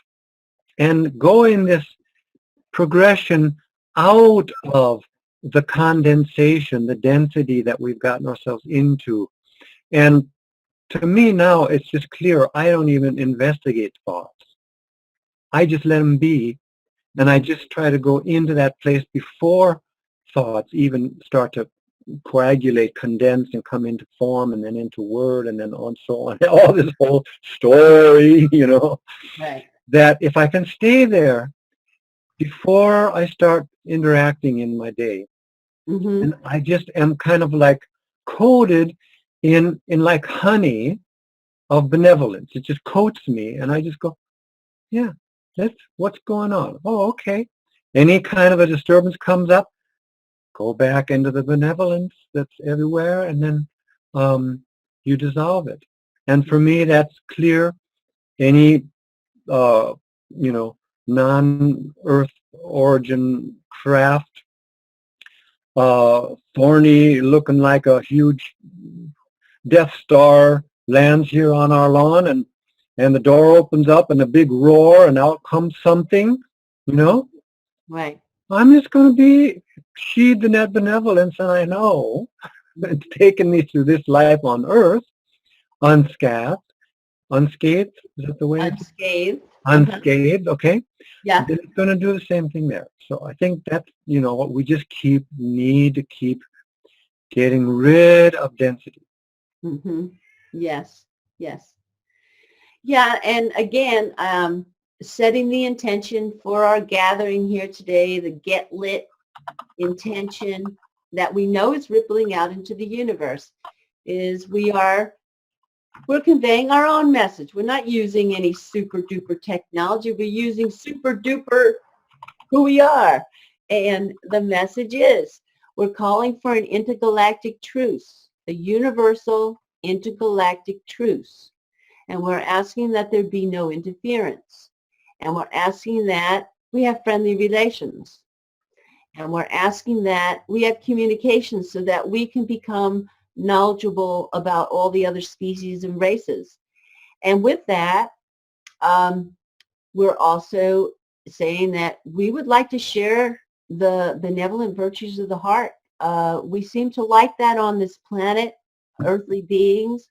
and go in this progression out of the condensation, the density that we've gotten ourselves into, and to me now it's just clear, I don't even investigate thoughts. I just let them be, and I just try to go into that place before thoughts even start to coagulate, condense, and come into form, and then into word, and then on so on. All this whole story, you know, Right. that if I can stay there before I start interacting in my day, Mm-hmm. and I just am kind of like coated in like honey of benevolence. It just coats me, and I just go, yeah, that's what's going on. Oh, okay. Any kind of a disturbance comes up, go back into the benevolence that's everywhere, and then you dissolve it. And for me, that's clear. Any, non-earth origin craft, thorny, looking like a huge Death Star lands here on our lawn, and the door opens up and a big roar, and out comes something, you know? Right. I'm just going to be sheathed in that benevolence, and I know it's taken me through this life on earth unscathed. Unscathed? Is that the way? Unscathed. Unscathed, okay? Yeah. Then it's going to do the same thing there. So I think that's, what we just need to keep getting rid of density. Mm-hmm. Yes. Yes. Yeah. And again, setting the intention for our gathering here today, the get lit intention that we know is rippling out into the universe, is we're conveying our own message. We're not using any super duper technology. We're using super duper who we are. And the message is we're calling for an intergalactic truce, a universal intergalactic truce. And we're asking that there be no interference. And we're asking that we have friendly relations. And we're asking that we have communication so that we can become knowledgeable about all the other species and races. And with that, we're also saying that we would like to share the benevolent virtues of the heart. We seem to like that on this planet, earthly beings.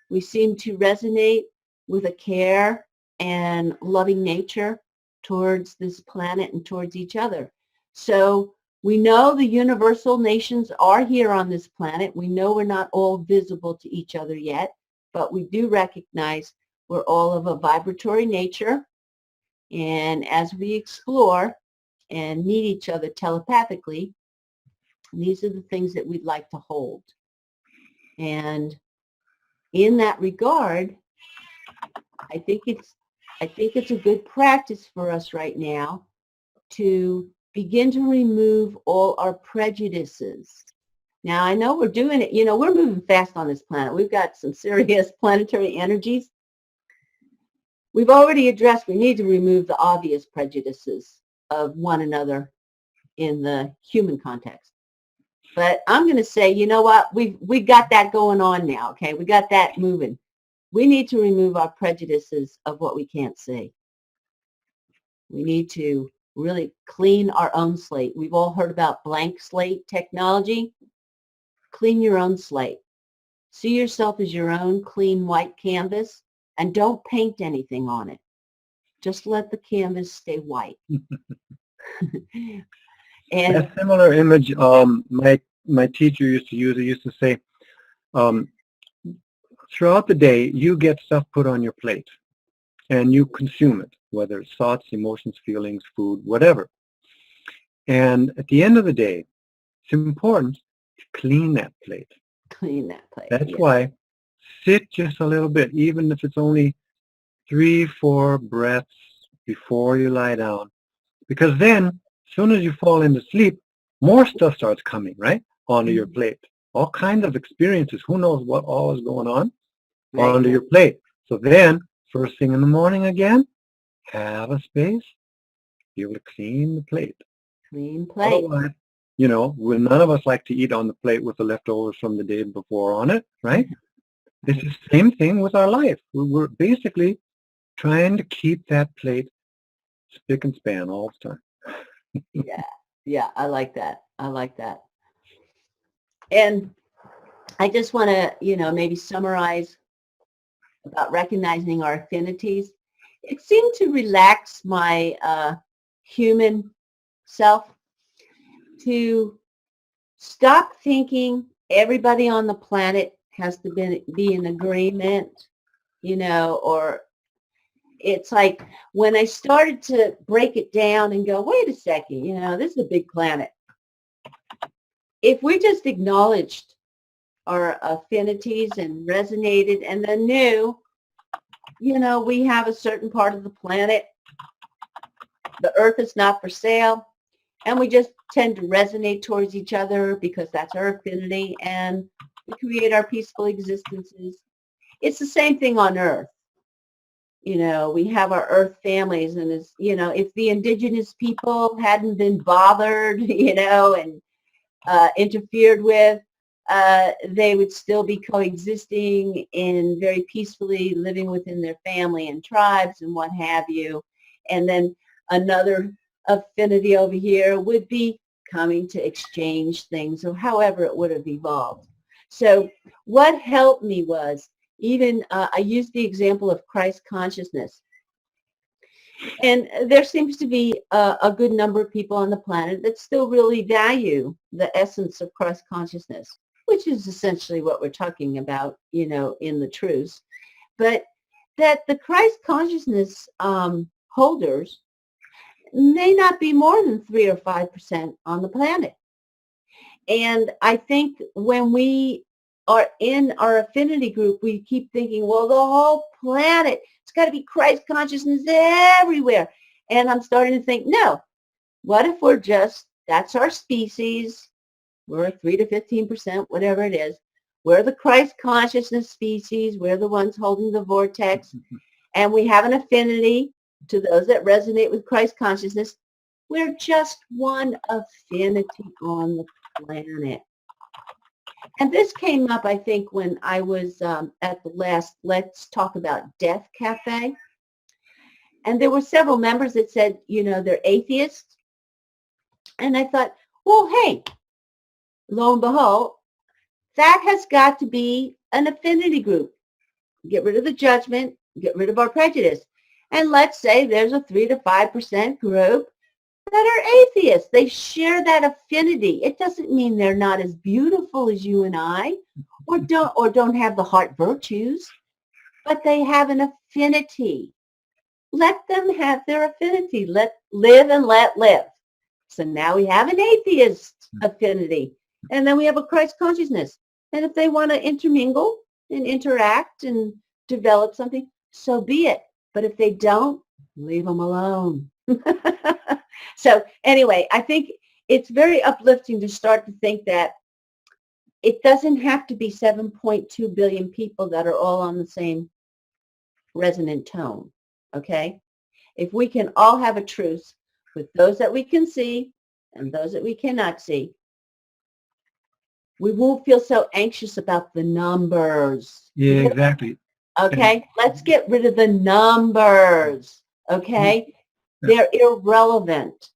We seem to resonate with a care and loving nature towards this planet and towards each other. So we know the universal nations are here on this planet. We know we're not all visible to each other yet, but we do recognize we're all of a vibratory nature. And as we explore and meet each other telepathically, these are the things that we'd like to hold. And in that regard, I think it's a good practice for us right now to begin to remove all our prejudices. Now, I know we're doing it, we're moving fast on this planet. We've got some serious planetary energies. We've already addressed we need to remove the obvious prejudices of one another in the human context. But I'm going to say, you know what? We've got that going on now, okay? We got that moving. We need to remove our prejudices of what we can't see. We need to really clean our own slate. We've all heard about blank slate technology. Clean your own slate. See yourself as your own clean white canvas and don't paint anything on it. Just let the canvas stay white. And a similar image my teacher used to use. He used to say, throughout the day, you get stuff put on your plate and you consume it, whether it's thoughts, emotions, feelings, food, whatever. And at the end of the day, it's important to clean that plate. Clean that plate. That's why sit just a little bit, even if it's only 3-4 breaths before you lie down. Because then, as soon as you fall into sleep, more stuff starts coming, right, onto your plate. All kinds of experiences. Who knows what all is going on onto your plate. So then, first thing in the morning again, have a space, be able to clean the plate. Clean plate. Otherwise, when none of us like to eat on the plate with the leftovers from the day before on it, right? It's the same thing with our life. We're basically trying to keep that plate spick and span all the time. Yeah, I like that. And I just want to, maybe summarize about recognizing our affinities. It seemed to relax my human self to stop thinking everybody on the planet has to be in agreement, or it's like when I started to break it down and go, wait a second, this is a big planet. If we just acknowledged our affinities and resonated and then knew, we have a certain part of the planet, the earth is not for sale, and we just tend to resonate towards each other because that's our affinity and we create our peaceful existences. It's the same thing on earth. We have our earth families, and it's, if the indigenous people hadn't been bothered, and interfered with, they would still be coexisting in very peacefully living within their family and tribes and what have you. And then another affinity over here would be coming to exchange things or however it would have evolved. So what helped me was even I used the example of Christ consciousness. And there seems to be a good number of people on the planet that still really value the essence of Christ consciousness, which is essentially what we're talking about, in the Truce. But that the Christ consciousness holders may not be more than 3 or 5% on the planet. And I think when we are in our affinity group, we keep thinking, well, the whole planet, it's got to be Christ consciousness everywhere. And I'm starting to think, no, what if we're just, that's our species, we're 3 to 15%, whatever it is. We're the Christ consciousness species. We're the ones holding the vortex. And we have an affinity to those that resonate with Christ consciousness. We're just one affinity on the planet. And this came up, I think, when I was at the last Let's Talk About Death Cafe. And there were several members that said, they're atheists. And I thought, well, hey, lo and behold, that has got to be an affinity group. Get rid of the judgment, get rid of our prejudice. And let's say there's a 3 to 5% group that are atheists. They share that affinity. It doesn't mean they're not as beautiful as you and I, or don't have the heart virtues. but they have an affinity. Let them have their affinity. Let live and let live. So now we have an atheist affinity, and then we have a Christ consciousness. And if they want to intermingle and interact and develop something, so be it. But if they don't, leave them alone. So anyway, I think it's very uplifting to start to think that it doesn't have to be 7.2 billion people that are all on the same resonant tone, okay? If we can all have a truce with those that we can see and those that we cannot see, we won't feel so anxious about the numbers. Yeah, exactly. Okay, let's get rid of the numbers, okay? They're irrelevant.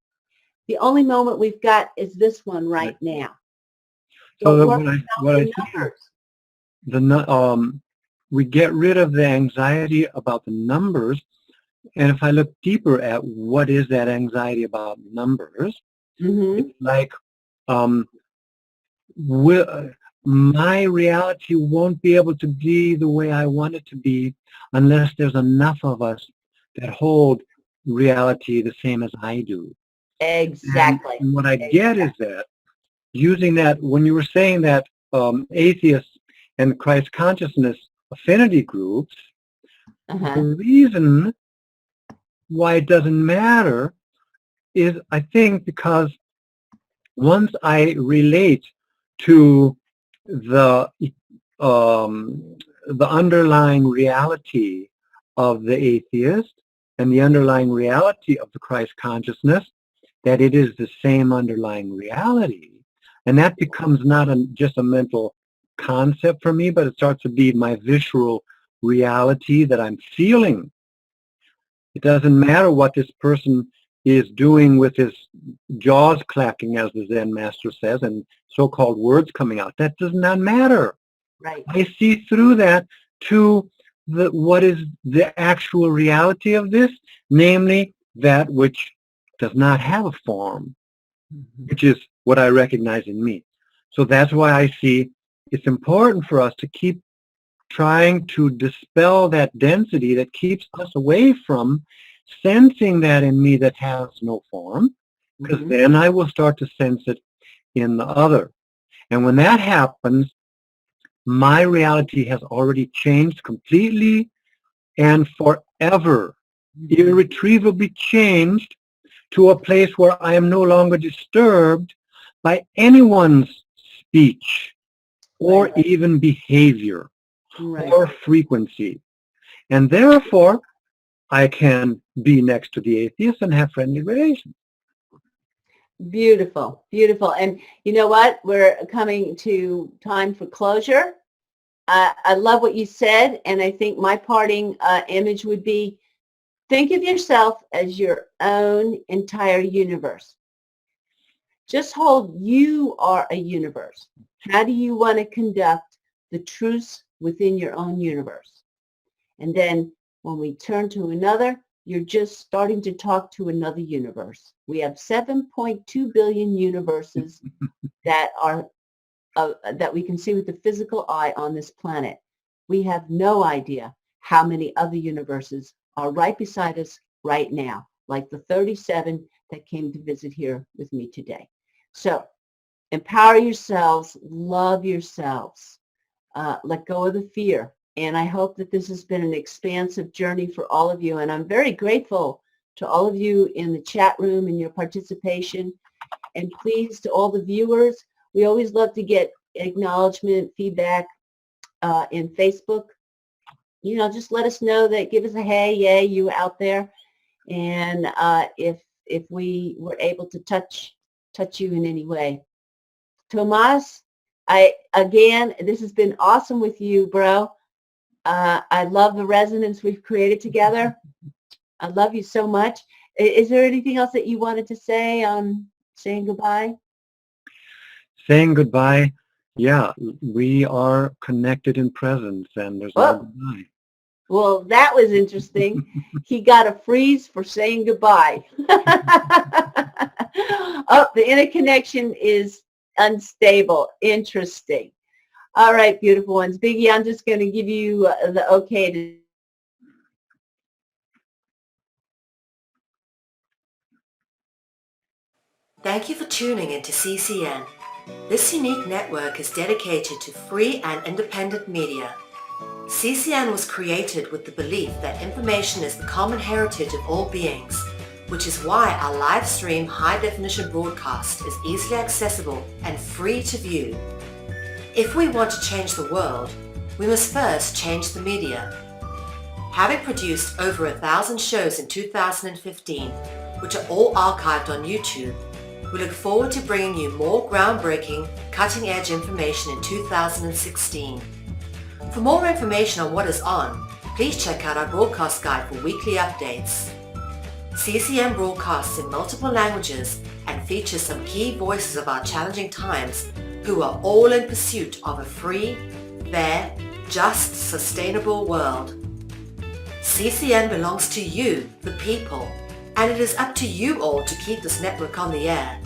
The only moment we've got is this one right now. So Don't what worry I about the numbers. we get rid of the anxiety about the numbers, and if I look deeper at what is that anxiety about numbers, it's like my reality won't be able to be the way I want it to be unless there's enough of us that hold reality the same as I do. Exactly. And what I get is that, using that, when you were saying that atheists and Christ consciousness affinity groups, the reason why it doesn't matter is, I think, because once I relate to the underlying reality of the atheist and the underlying reality of the Christ consciousness, that it is the same underlying reality, and that becomes not just a mental concept for me, but it starts to be my visceral reality that I'm feeling. It doesn't matter what this person is doing with his jaws clacking, as the Zen master says, and so-called words coming out. That does not matter. Right. I see through that to what is the actual reality of this, namely that which does not have a form, which is what I recognize in me. So that's why I see it's important for us to keep trying to dispel that density that keeps us away from sensing that in me that has no form, because then I will start to sense it in the other. And when that happens, my reality has already changed completely and forever, irretrievably changed to a place where I am no longer disturbed by anyone's speech or even behavior or frequency. And therefore, I can be next to the atheist and have friendly relations. Beautiful, beautiful. And you know what? We're coming to time for closure. I love what you said, and I think my parting image would be, think of yourself as your own entire universe. Just hold you are a universe. How do you want to conduct the truce within your own universe? And then when we turn to another, you're just starting to talk to another universe. We have 7.2 billion universes that are that we can see with the physical eye on this planet. We have no idea how many other universes are right beside us right now, like the 37 that came to visit here with me today. So empower yourselves, love yourselves, let go of the fear. And I hope that this has been an expansive journey for all of you. And I'm very grateful to all of you in the chat room and your participation. And please, to all the viewers, we always love to get acknowledgement, feedback in Facebook. You know, just let us know that, give us a hey, yay, you out there. And if we were able to touch you in any way. Tomas, again, this has been awesome with you, bro. I love the resonance we've created together. I love you so much. Is there anything else that you wanted to say on saying goodbye? Saying goodbye, yeah, we are connected in presence, and there's no goodbye. Well, that was interesting. He got a freeze for saying goodbye. Oh, the interconnection is unstable. Interesting. All right, beautiful ones. Biggie, I'm just going to give you the okay to Thank you for tuning into CCN. This unique network is dedicated to free and independent media. CCN was created with the belief that information is the common heritage of all beings, which is why our live stream high-definition broadcast is easily accessible and free to view. If we want to change the world, we must first change the media. Having produced over 1,000 shows in 2015, which are all archived on YouTube, we look forward to bringing you more groundbreaking, cutting-edge information in 2016. For more information on what is on, please check out our broadcast guide for weekly updates. CCN broadcasts in multiple languages and features some key voices of our challenging times who are all in pursuit of a free, fair, just, sustainable world. CCN belongs to you, the people, and it is up to you all to keep this network on the air.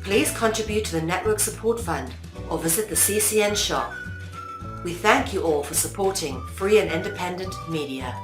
Please contribute to the Network Support Fund or visit the CCN shop. We thank you all for supporting free and independent media.